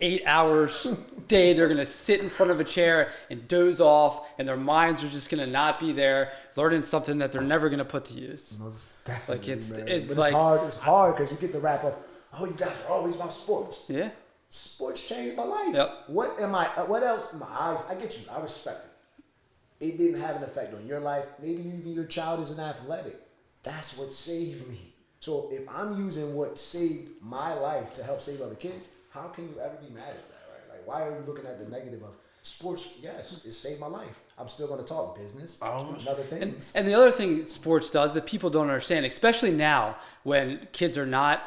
8 hours day they're going to sit in front of a chair and doze off, and their minds are just going to not be there, learning something that they're never going to put to use. Most definitely, Like but like, it's hard because you get the wrap of, oh, you guys are always about sports. Yeah. Sports changed my life. Yep. What else? My eyes, I get you. I respect it. It didn't have an effect on your life. Maybe even your child isn't athletic. That's what saved me. So if I'm using what saved my life to help save other kids, how can you ever be mad at that, right? Like, why are you looking at the negative of sports? Yes, it saved my life. I'm still going to talk business and other things. And the other thing sports does that people don't understand, especially now when kids are not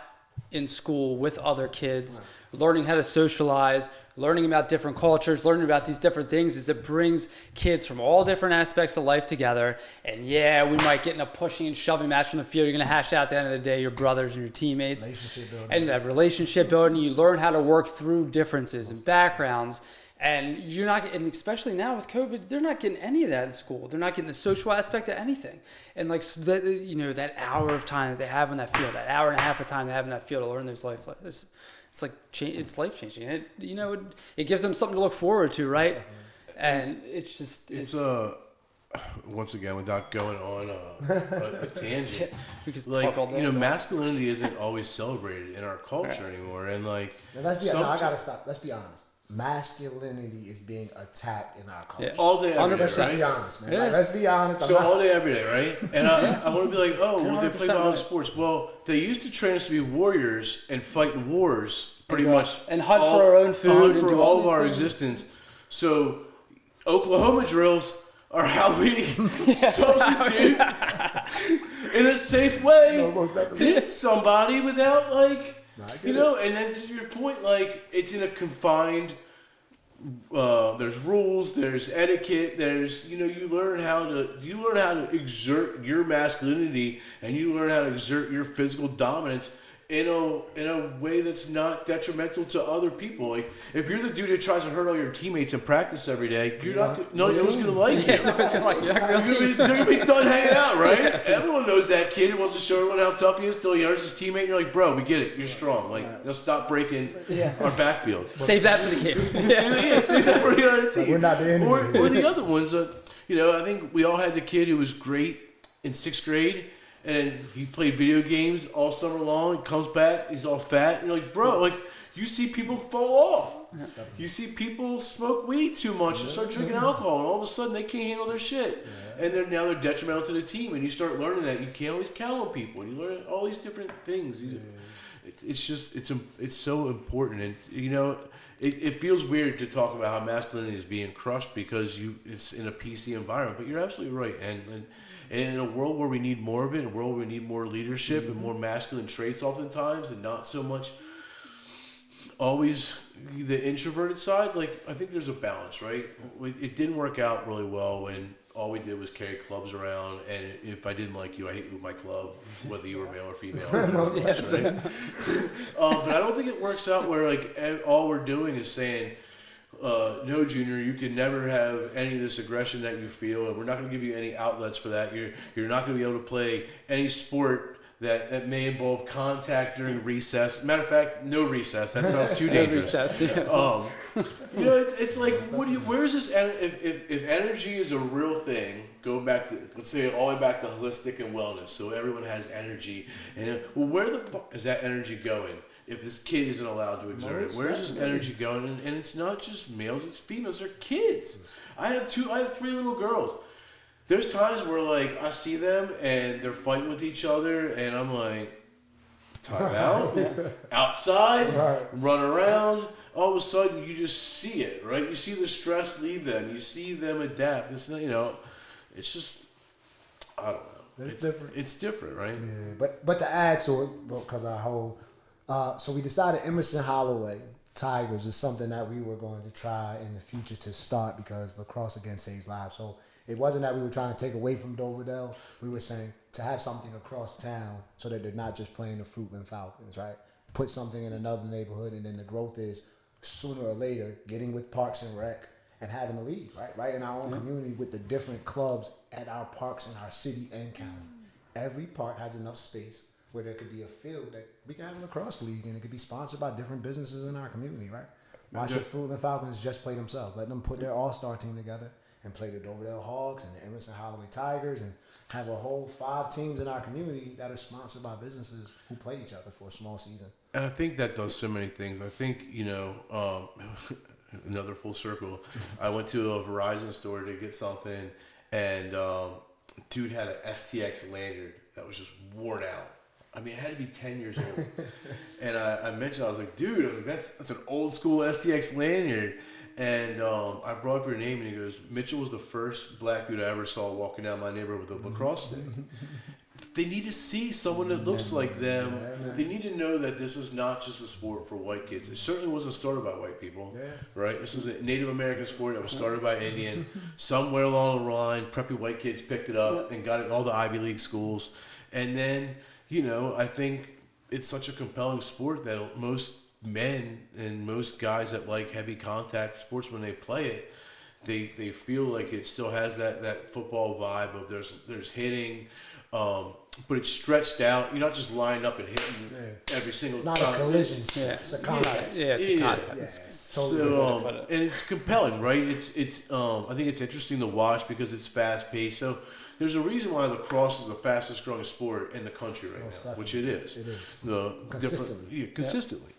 in school with other kids, learning how to socialize, learning about different cultures, learning about these different things, is it brings kids from all different aspects of life together. And yeah, we might get in a pushing and shoving match on the field. You're going to hash out at the end of the day your brothers and your teammates. Relationship building. And that relationship building, you learn how to work through differences and backgrounds. And you're not, and especially now with COVID, they're not getting any of that in school. They're not getting the social aspect of anything. And like, that hour of time that they have on that field, that hour and a half of time they have in that field to learn those life lessons, it's like it's life changing. It gives them something to look forward to, right? And it's just once again, without going on a tangent, we could like, talk all day about it. masculinity isn't always celebrated in our culture anymore, and like, I gotta stop. Let's be honest. Masculinity is being attacked in our culture. Yeah. all day, every day, Let's right? just be honest, man. It Like, is. let's be honest. So all day, every day, right? And I want to be like, oh, well, they play 100% violent right. sports. Well, they used to train us to be warriors and fight in wars, pretty And much, and hunt for our own food hunt and for do all all of these our things. existence. So Oklahoma drills are how we substitute in a safe way No, most definitely. hit somebody without like, No, I get and then to your point, like, it's in a confined. There's rules, there's etiquette, there's you learn how to exert your masculinity, and you learn how to exert your physical dominance in a way that's not detrimental to other people. Like, if you're the dude that tries to hurt all your teammates in practice every day, no one's gonna like you. They're gonna be done hanging out, right? Everyone knows that kid who wants to show everyone how tough he is till he hurts his teammate. And you're like, bro, we get it. You're strong. Like, let's stop breaking our backfield. Save that for the game. Save that for the other team. we're not the enemy. Or the other ones. I think we all had the kid who was great in 6th grade. And he played video games all summer long. He comes back, he's all fat. And you're like, bro, like, you see people fall off. You see people smoke weed too much and start drinking alcohol. And all of a sudden, they can't handle their shit. And now they're detrimental to the team. And you start learning that you can't always count on people. And you learn all these different things. It's so important. And, it feels weird to talk about how masculinity is being crushed because it's in a PC environment. But you're absolutely right. And in a world where we need more of it, in a world where we need more leadership and more masculine traits oftentimes, and not so much always the introverted side, like, I think there's a balance, right? It didn't work out really well when all we did was carry clubs around, and if I didn't like you, I hate you with my club, whether you were male or female. Right? But I don't think it works out where, like, all we're doing is saying, no, Junior, you can never have any of this aggression that you feel, and we're not going to give you any outlets for that. You're not going to be able to play any sport that may involve contact during recess. Matter of fact, no recess. That sounds too dangerous. Recess, yeah. It's like, where's this? If energy is a real thing, go back to, let's say, all the way back to holistic and wellness. So everyone has energy, and where the fuck is that energy going? If this kid isn't allowed to exert it, where's this energy going? And it's not just males; it's females. They're kids. I have 3 little girls. There's times where, like, I see them and they're fighting with each other, and I'm like, time out, outside, run around. All of a sudden, you just see it, right? You see the stress leave them. You see them adapt. It's not, it's just, I don't know. It's different. It's different, right? Yeah, but to add to it, because our whole, so we decided Emerson Holloway Tigers is something that we were going to try in the future to start, because lacrosse again saves lives. So it wasn't that we were trying to take away from Doverdale. We were saying to have something across town so that they're not just playing the Fruitland Falcons, right? put something in another neighborhood, and then the growth is sooner or later getting with Parks and Rec and having a league, right in our own community with the different clubs at our parks in our city and county. Every park has enough space where there could be a field that we can have a lacrosse league, and it could be sponsored by different businesses in our community, right? Why should Fruitland Falcons just play themselves? Let them put their all-star team together and play the Dovedale Hogs and the Emerson Holloway Tigers and have a whole 5 teams in our community that are sponsored by businesses who play each other for a small season. And I think that does so many things. I think, another full circle. I went to a Verizon store to get something, and dude had an STX lanyard that was just worn out. I mean, it had to be 10 years old. And I mentioned, I was like, dude, that's an old school STX lanyard. And I brought up your name, and he goes, Mitchell was the first black dude I ever saw walking down my neighborhood with a lacrosse stick. They need to see someone that looks like them. Yeah, they need to know that this is not just a sport for white kids. It certainly wasn't started by white people, right? This is a Native American sport that was started by Indian. Somewhere along the line, preppy white kids picked it up and got it in all the Ivy League schools. And then, I think it's such a compelling sport that most men and most guys that like heavy contact sports, when they play it, they feel like it still has that football vibe of there's hitting, but it's stretched out. You're not just lined up and hitting every single time. It's not a collision. It's a contact. Yeah, it's a contact. Totally. And it's compelling, right? It's I think it's interesting to watch because it's fast paced. So there's a reason why lacrosse is the fastest growing sport in the country right now, definitely. which it is. It is. Consistently. Consistently.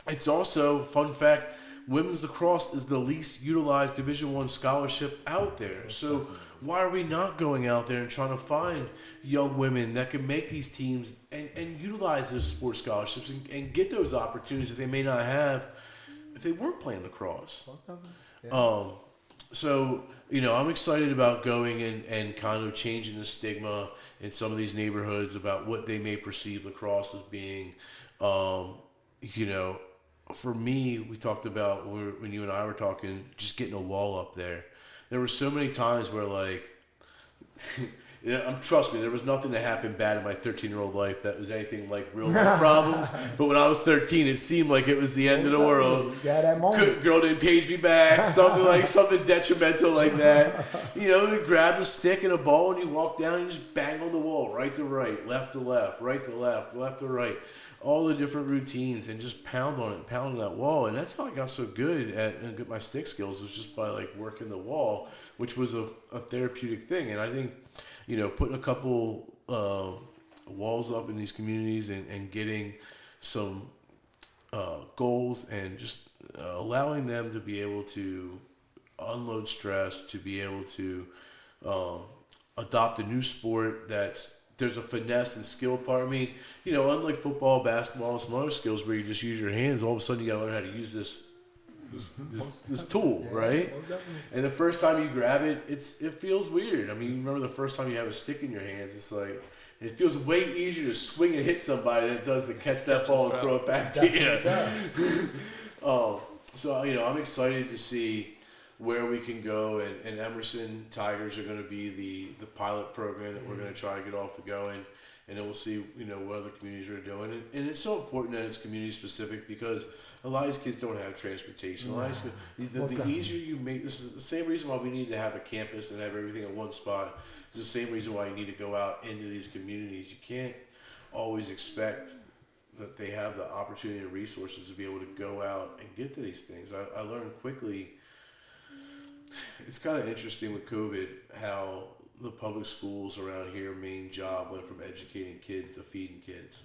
It's also, fun fact, women's lacrosse is the least utilized Division I scholarship out there. So why are we not going out there and trying to find young women that can make these teams and utilize those sports scholarships and get those opportunities that they may not have if they weren't playing lacrosse? So, I'm excited about going and kind of changing the stigma in some of these neighborhoods about what they may perceive lacrosse as being. For me, we talked about when you and I were talking, just getting a wall up there. There were so many times where, trust me, there was nothing that happened bad in my 13-year-old life that was anything like real life problems. But when I was 13, it seemed like it was the end of the world. Yeah, that moment. Girl didn't page me back, something detrimental like that. You grab a stick and a ball and you walk down and you just bang on the wall, right to right, left to left, right to left, left to right. All the different routines and just pound on that wall. And that's how I got so good at get my stick skills, was just by working the wall, which was a therapeutic thing. And I think, putting a couple walls up in these communities and getting some goals and just allowing them to be able to unload stress, to be able to adopt a new sport there's a finesse and skill part. I mean, unlike football, basketball, and some other skills where you just use your hands, all of a sudden you gotta learn how to use this tool, right? And the first time you grab it, it feels weird. I mean, you remember the first time you have a stick in your hands, it's like, it feels way easier to swing and hit somebody than it does to catch that ball and throw it back to you. So, I'm excited to see where we can go, and Emerson Tigers are going to be the pilot program that we're going to try to get off the going, and then we'll see what other communities are doing, and it's so important that it's community specific because a lot of these kids don't have transportation. The easier you make this is the same reason why we need to have a campus and have everything in one spot. It's the same reason why you need to go out into these communities. You can't always expect that they have the opportunity and resources to be able to go out and get to these things. I learned quickly. It's kind of interesting with COVID how the public schools around here, main job went from educating kids to feeding kids.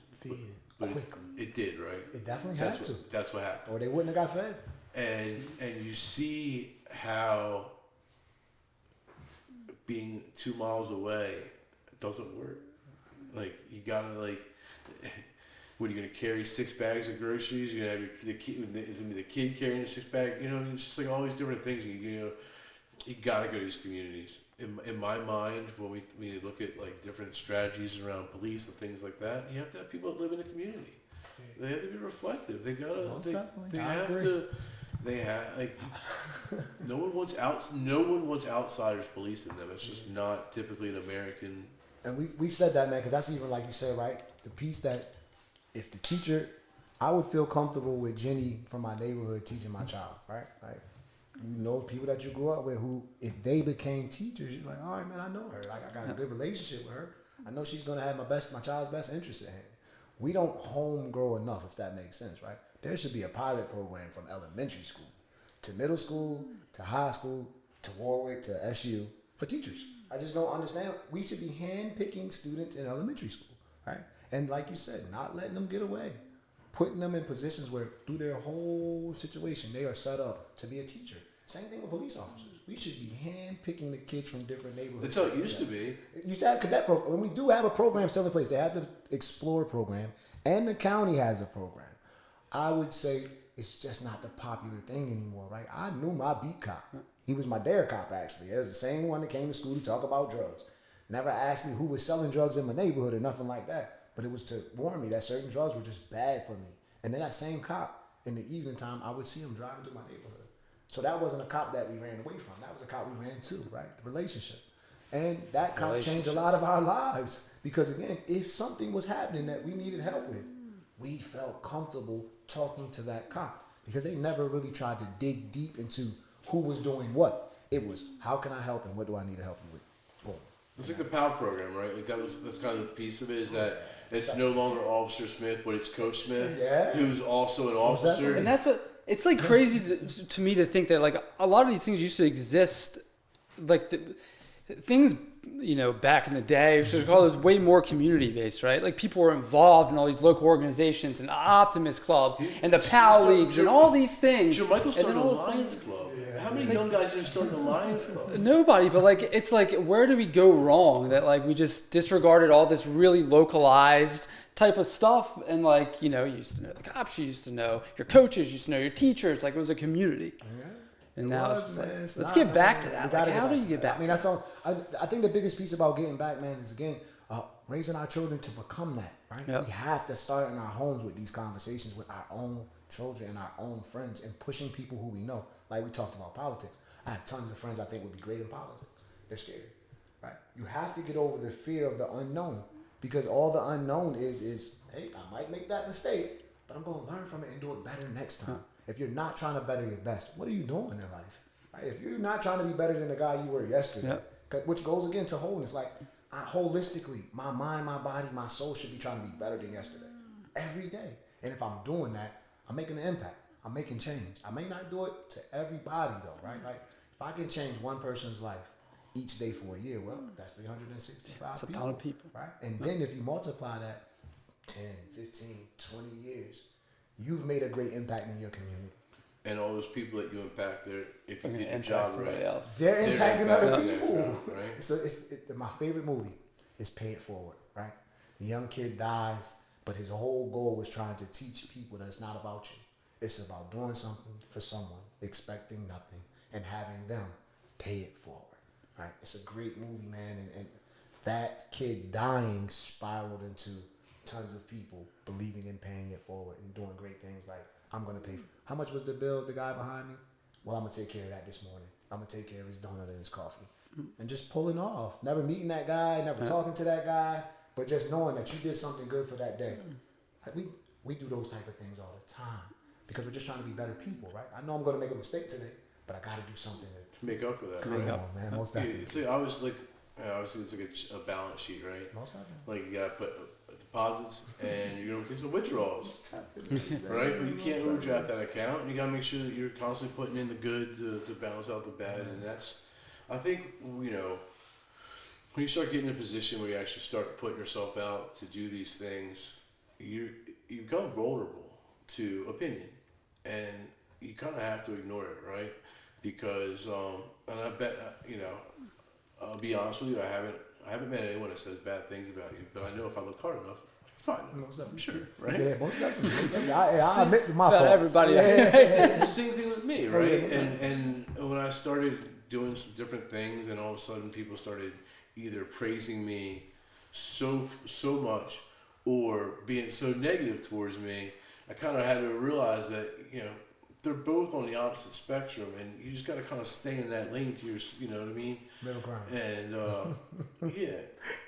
But quickly. It did, right? It definitely had to. That's what happened. Or they wouldn't have got fed. And you see how being 2 miles away doesn't work. You gotta what are you gonna carry 6 bags of groceries? You're gonna have the kid carrying the 6 bag. It's just all these different things. You gotta go to these communities. In my mind, when we look at different strategies around police and things like that, you have to have people that live in a community. They have to be reflective. They gotta. They have to. They have no one wants outsiders policing them. It's just not typically an American. And we've said that, man, because that's even like you said, right? The piece that if the teacher I would feel comfortable with Jenny from my neighborhood teaching my child, right? Like, you know, people that you grew up with who, if they became teachers, you're like, all right, man, I know her. Like, I got a good relationship with her. I know she's gonna have my child's best interest at hand. We don't home grow enough, if that makes sense, right? There should be a pilot program from elementary school to middle school to high school to Warwick to SU for teachers. I just don't understand. We should be hand-picking students in elementary school, right? And like you said, not letting them get away. Putting them in positions where through their whole situation, they are set up to be a teacher. Same thing with police officers. We should be hand-picking the kids from different neighborhoods. That's how it used to be. It used to have a cadet program. When we do have a program still in place, they have the Explore program, and the county has a program. I would say it's just not the popular thing anymore, right? I knew my beat cop. He was my dare cop, actually. It was the same one that came to school to talk about drugs. Never asked me who was selling drugs in my neighborhood or nothing like that. But it was to warn me that certain drugs were just bad for me. And then that same cop, in the evening time, I would see him driving through my neighborhood. So that wasn't a cop that we ran away from. That was a cop we ran to, right? The relationship. And that cop changed a lot of our lives. Because again, if something was happening that we needed help with, we felt comfortable talking to that cop. Because they never really tried to dig deep into who was doing what. It was, how can I help and what do I need to help you with? Boom. It's like the PAL program, right? Like that's kind of the piece of it, is that it's no longer Officer Smith, but it's Coach Smith, who's also an officer. And that's what, it's like crazy to me to think that like a lot of these things used to exist, like things, you know, back in the day, we should call those way more community based, right? Like people were involved in all these local organizations and optimist clubs and the PAL leagues and all these things. Jermichael started a Lions Club. How many young guys are starting a Lions Club? Nobody, but like it's like, where do we go wrong that like we just disregarded all this really localized type of stuff? And like, you know, you used to know the cops, you used to know your coaches, you used to know your teachers, like it was a community. Yeah. And now it's like, let's get back to that. Like, how do you get back? I mean, that's all. I think the biggest piece about getting back, man, is again raising our children to become that. Right? Yep. We have to start in our homes with these conversations with our own children and our own friends, and pushing people who we know. Like we talked about politics. I have tons of friends I think would be great in politics. They're scared, right? You have to get over the fear of the unknown, because all the unknown is hey, I might make that mistake, but I'm going to learn from it and do it better next time. If you're not trying to better your best, what are you doing in life? Right? If you're not trying to be better than the guy you were yesterday, which goes again to wholeness, like holistically, my mind, my body, my soul should be trying to be better than yesterday every day. And if I'm doing that, I'm making an impact. I'm making change. I may not do it to everybody though, right? Like if I can change one person's life each day for a year, well, that's 365 that's people. That's a ton of people. Right? And then if you multiply that 10, 15, 20 years, you've made a great impact in your community. And all those people that you impact, if you did your job right, they're impacting other people. Right? So my favorite movie is Pay It Forward, right? The young kid dies, but his whole goal was trying to teach people that it's not about you. It's about doing something for someone, expecting nothing, and having them pay it forward, right? It's a great movie, man, and that kid dying spiraled into tons of people believing in paying it forward and doing great things like, I'm going to pay for, how much was the bill of the guy behind me? Well, I'm going to take care of that this morning. I'm going to take care of his donut and his coffee. And just pulling off. Never meeting that guy, never talking to that guy, but just knowing that you did something good for that day. Like we do those type of things all the time because we're just trying to be better people, right? I know I'm going to make a mistake today, but I got to do something to make up for that. Come on, man. Most definitely. It's like, obviously it's like a balance sheet, right? Most definitely. Like you got to put deposits and you're going to take some withdrawals, right? But you can't overdraft that account, and you got to make sure that you're constantly putting in the good to balance out the bad. And that's, I think, you know, when you start getting in a position where you actually start putting yourself out to do these things, you become vulnerable to opinion, and you kind of have to ignore it, right? Because, and I bet, you know, I'll be honest with you, I haven't met anyone that says bad things about you, but I know if I look hard enough, fine, I'm sure, right? Yeah, most definitely. I admit my fault. Everybody. Same thing with me, right? And when I started doing some different things, and all of a sudden people started either praising me so much or being so negative towards me, I kind of had to realize that, you know, they're both on the opposite spectrum, and you just got to kind of stay in that lane to your, you know what I mean? Middle ground. And,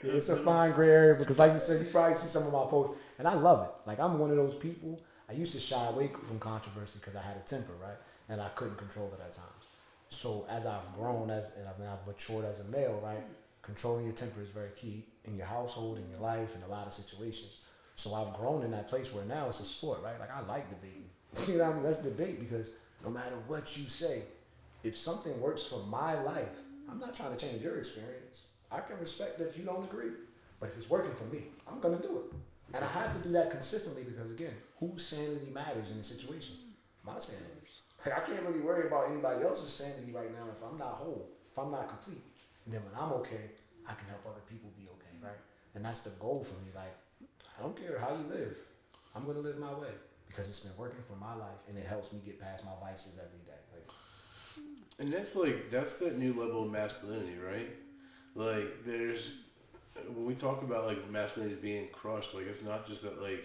it's a fine gray area because, like you said, you probably see some of my posts, and I love it. Like, I'm one of those people, I used to shy away from controversy because I had a temper, right? And I couldn't control it at times. So as I've grown and I've now matured as a male, right? Controlling your temper is very key in your household, in your life, in a lot of situations. So I've grown in that place where now it's a sport, right? Like I like debating. You know what I mean? Let's debate because no matter what you say, if something works for my life, I'm not trying to change your experience. I can respect that you don't agree. But if it's working for me, I'm going to do it. And I have to do that consistently because, again, whose sanity matters in the situation? My sanity. Like, I can't really worry about anybody else's sanity right now if I'm not whole, if I'm not complete. And then when I'm okay, I can help other people be okay, right? And that's the goal for me. Like, I don't care how you live. I'm going to live my way because it's been working for my life and it helps me get past my vices every day. Like, and that's that new level of masculinity, right? Like, when we talk about like masculinity being crushed, like it's not just that like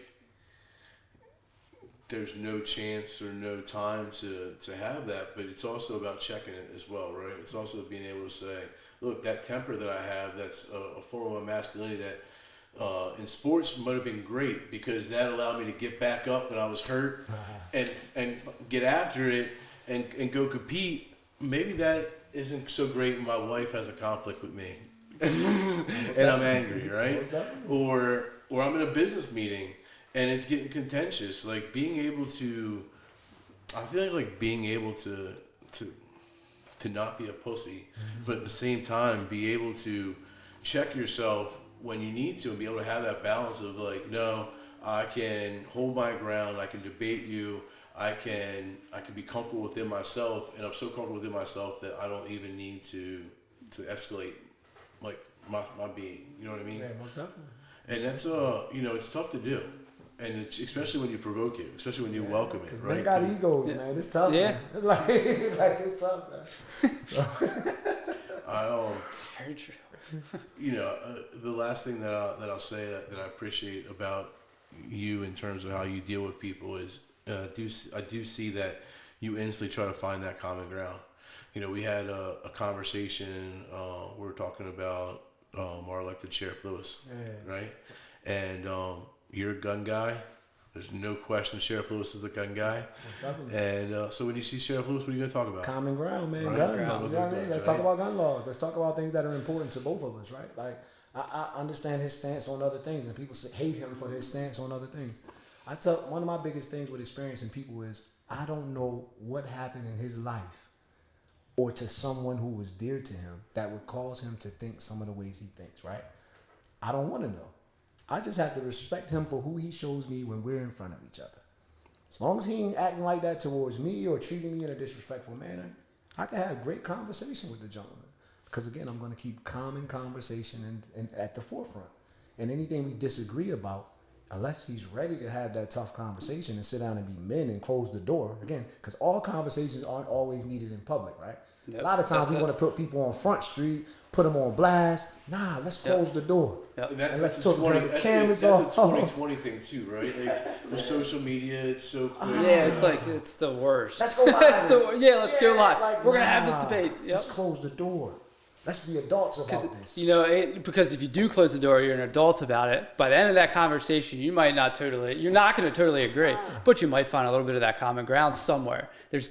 there's no chance or no time to have that, but it's also about checking it as well, right? It's also being able to say, look, that temper that I have, that's a form of masculinity that in sports might have been great because that allowed me to get back up when I was hurt and get after it and go compete. Maybe that isn't so great when my wife has a conflict with me. And I'm angry, right? Or I'm in a business meeting and it's getting contentious. Like being able to, I feel like being able to not be a pussy, but at the same time be able to check yourself when you need to and be able to have that balance of like, no, I can hold my ground, I can debate you, I can be comfortable within myself, and I'm so comfortable within myself that I don't even need to escalate like my being, you know what I mean? Yeah, most definitely. And that's it's tough to do, and it's, especially when you provoke it, especially when you welcome it, right? Men got egos, man. It's tough. Yeah, man. like it's tough, man. So. It's very true. The last thing that I'll say that I appreciate about you in terms of how you deal with people is I do see that you instantly try to find that common ground. We had a conversation. We were talking about our elected Sheriff Lewis, right? And you're a gun guy. There's no question Sheriff Lewis is a gun guy. And so when you see Sheriff Lewis, what are you going to talk about? Common ground, man. Right? Guns. You know what I mean? Let's talk about gun laws. Let's talk about things that are important to both of us, right? Like, I understand his stance on other things, and people hate him for his stance on other things. I tell one of my biggest things with experiencing people is I don't know what happened in his life or to someone who was dear to him that would cause him to think some of the ways he thinks, right? I don't want to know. I just have to respect him for who he shows me when we're in front of each other. As long as he ain't acting like that towards me or treating me in a disrespectful manner, I can have great conversation with the gentleman. Because again, I'm going to keep common conversation and at the forefront. And anything we disagree about, unless he's ready to have that tough conversation and sit down and be men and close the door. Again, because all conversations aren't always needed in public, right? Yep. A lot of times we want to put people on Front Street, put them on blast. Nah, let's close the door. Yep. And let's talk turn the cameras off. That's a 2020 thing too, right? Like with social media, it's so quick. Yeah, it's like, it's the worst. Let's go live. Let's go live. Like, we're going to have this debate. Yep. Let's close the door. Let's be adults about this. Because if you do close the door, you're an adult about it. By the end of that conversation, you're not going to totally agree, but you might find a little bit of that common ground somewhere. There's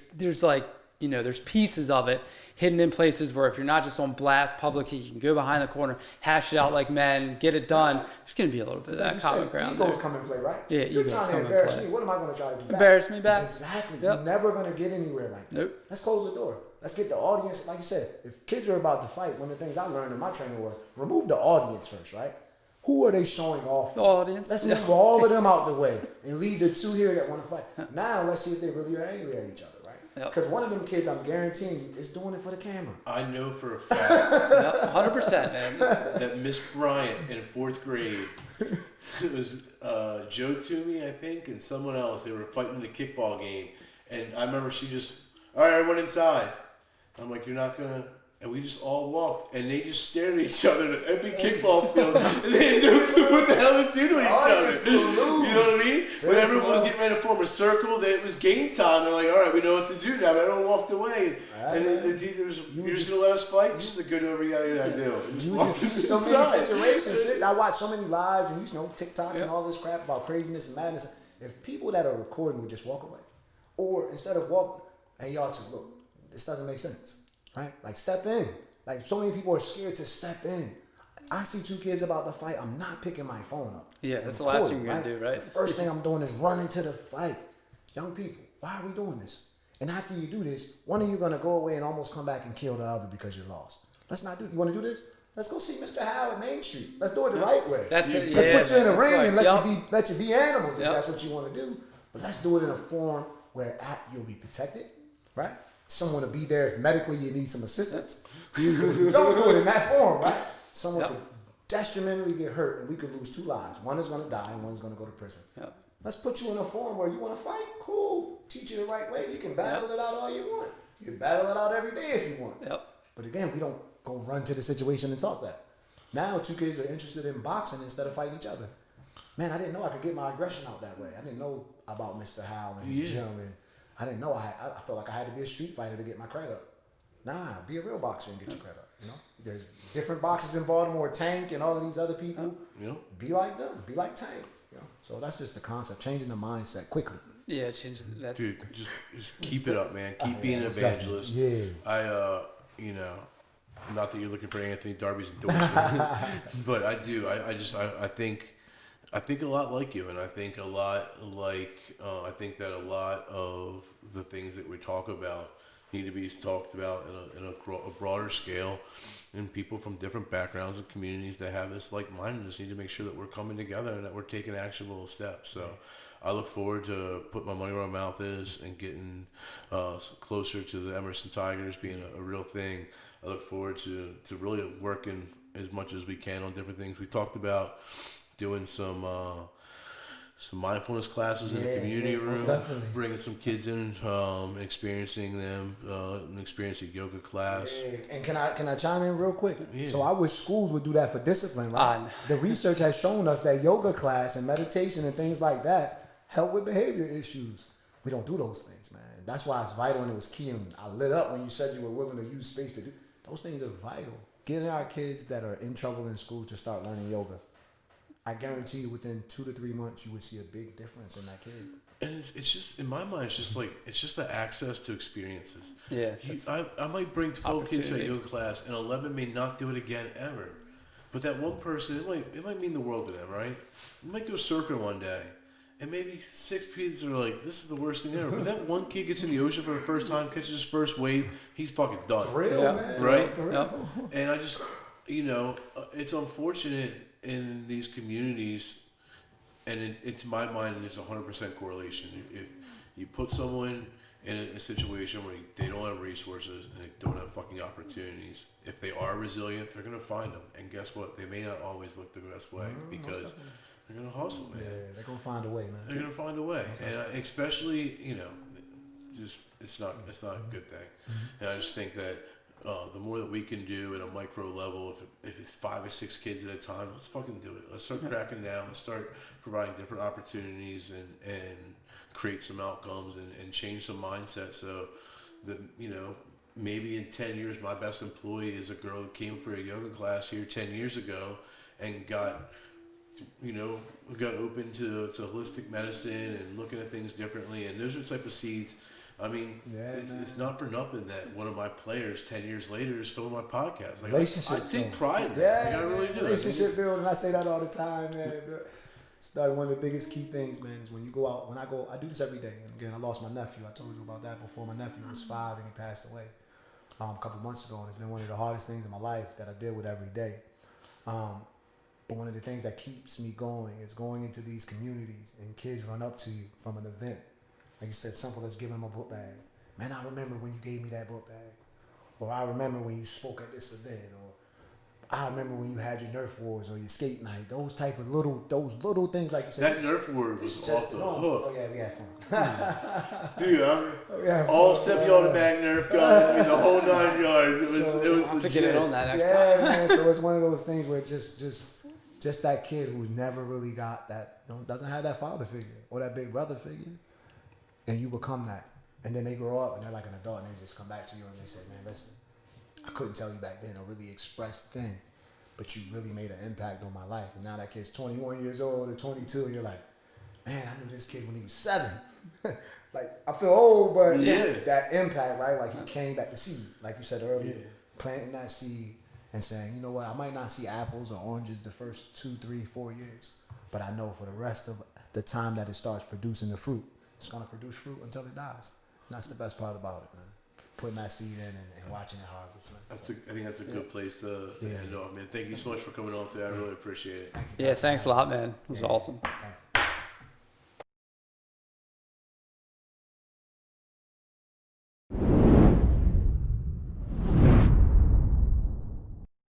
pieces of it hidden in places where if you're not just on blast publicly, you can go behind the corner, hash it out like men, get it done. There's going to be a little bit of that common ground. Egos come in play, right? Yeah, you're trying to embarrass me. What am I going to try to do back? Embarrass me back. Exactly. Yep. You're never going to get anywhere like that. Nope. Let's close the door. Let's get the audience. Like you said, if kids are about to fight, one of the things I learned in my training was remove the audience first, right? Who are they showing off? The audience. Let's move all of them out the way and leave the two here that want to fight. Now let's see if they really are angry at each other, right? Because one of them kids, I'm guaranteeing you, is doing it for the camera. I know for a fact 100%, man. that Miss Bryant in 4th grade, it was Joe Toomey, I think, and someone else. They were fighting in a kickball game. And I remember she just, all right, everyone inside. I'm like, you're not going to... And we just all walked, and they just stared at each other in an empty kickball field. And they didn't know what the hell to do to each other. You know what I mean? When everyone was getting ready to form a circle, it was game time. They're like, all right, we know what to do now. But everyone walked away. And the teacher was, you're just going to let us fight? Just a good over you got to do. So many situations. I watch so many lives and TikToks and all this crap about craziness and madness. If people that are recording would just walk away, or instead of walk, hey y'all two, look, this doesn't make sense, right? Like step in. Like so many people are scared to step in. I see two kids about to fight. I'm not picking my phone up. Yeah, that's the last thing you're gonna do, right? The first thing I'm doing is running to the fight. Young people, why are we doing this? And after you do this, one of you gonna go away and almost come back and kill the other because you're lost. Let's not do. You want to do this? Let's go see Mr. Howe at Main Street. Let's do it the right way. That's it. Let's put you in a ring like, and let you be animals if that's what you want to do. But let's do it in a form where you'll be protected, right? Someone will be there if medically you need some assistance. You don't do it in that form, right? Someone could detrimentally get hurt and we could lose 2 lives. One is going to die and one's going to go to prison. Yep. Let's put you in a form where you want to fight. Cool. Teach you the right way. You can battle it out all you want. You can battle it out every day if you want. Yep. But again, we don't go run to the situation and talk that. Now 2 kids are interested in boxing instead of fighting each other. Man, I didn't know I could get my aggression out that way. I didn't know about Mr. Howell and his gym, and I didn't know I felt like I had to be a street fighter to get my credit up. Nah, be a real boxer and get your credit up. You know, there's different boxers in Baltimore, Tank and all of these other people. Be like them. Be like Tank. You know? So that's just the concept, changing the mindset quickly. Yeah, change that. Dude, just keep it up, man. Keep being an evangelist. Yeah. You know, not that you're looking for Anthony Darby's endorsement, but I do. I think a lot like you, and I think a lot like I think that a lot of the things that we talk about need to be talked about in a broader scale, and people from different backgrounds and communities that have this like-mindedness need to make sure that we're coming together and that we're taking actionable steps. So I look forward to putting my money where my mouth is and getting closer to the Emerson Tigers being a real thing. I look forward to really working as much as we can on different things. We talked about doing some mindfulness classes in the community room, bringing some kids in, experiencing them, and experiencing yoga class. Yeah. And can I chime in real quick? Yeah. So I wish schools would do that for discipline, right? The research has shown us that yoga class and meditation and things like that help with behavior issues. We don't do those things, man. That's why it's vital, and it was key. And I lit up when you said you were willing to use space to do those things. Are vital. Getting our kids that are in trouble in school to start learning yoga. I guarantee you within 2 to 3 months, you would see a big difference in that kid. And it's just, in my mind, it's just the access to experiences. Yeah. I might bring 12 kids to a yoga class, and 11 may not do it again ever. But that one person, it might mean the world to them, right? You might go surfing one day, and maybe 6 kids are like, this is the worst thing ever. But that one kid gets in the ocean for the first time, catches his first wave, he's fucking done. Thrill, man. Right? Thrill. And I just, it's unfortunate in these communities, and it's my mind, it's 100% correlation. If you put someone in a situation where they don't have resources and they don't have fucking opportunities, if they are resilient, they're going to find them. And guess what? They may not always look the best way because they're going to hustle, man. Yeah, they're going to find a way, man. They're going to find a way. And especially, just it's not a good thing. And I just think that the more that we can do at a micro level, if it's 5 or 6 kids at a time, let's fucking do it. Let's start cracking down. Let's start providing different opportunities and create some outcomes and change some mindset so that, maybe in 10 years, my best employee is a girl that came for a yoga class here 10 years ago and got open to holistic medicine and looking at things differently. And those are the type of seeds. I mean, it's not for nothing that one of my players 10 years later is filming my podcast. Like, I take pride in that. I really do. Relationship building. I say that all the time, man. Started one of the biggest key things, man, is when you go out. When I do this every day. And again, I lost my nephew. I told you about that before. My nephew was 5 and he passed away a couple months ago. And it's been one of the hardest things in my life that I deal with every day. But one of the things that keeps me going is going into these communities and kids run up to you from an event. Like you said, simple as giving them a book bag. Man, I remember when you gave me that book bag. Or I remember when you spoke at this event. Or I remember when you had your Nerf Wars or your skate night. Those type of little things, like you said. That Nerf War was off the hook. Oh, yeah, we had fun. Dude, all 7 automatic Nerf guns, the whole 9 yards. It was I'll have to get it on that next time. Yeah, man. So it's one of those things where just that kid who's never really got that, doesn't have that father figure or that big brother figure. And you become that. And then they grow up and they're like an adult and they just come back to you and they say, man, listen, I couldn't tell you back then a really expressed thing, but you really made an impact on my life. And now that kid's 21 years old or 22 and you're like, man, I knew this kid when he was 7. Like, I feel old, but Yeah. that impact, right? Like, he came back to seed, like you said earlier, planting that seed and saying, you know what, I might not see apples or oranges the first 2, 3, 4 years, but I know for the rest of the time that it starts producing the fruit, it's going to produce fruit until it dies. And that's the best part about it, man. Putting that seed in and watching it harvest, man. I think that's a good place to end off, man. Thank you so much for coming on today. I really appreciate it. Yeah, thanks a lot, man. It was awesome.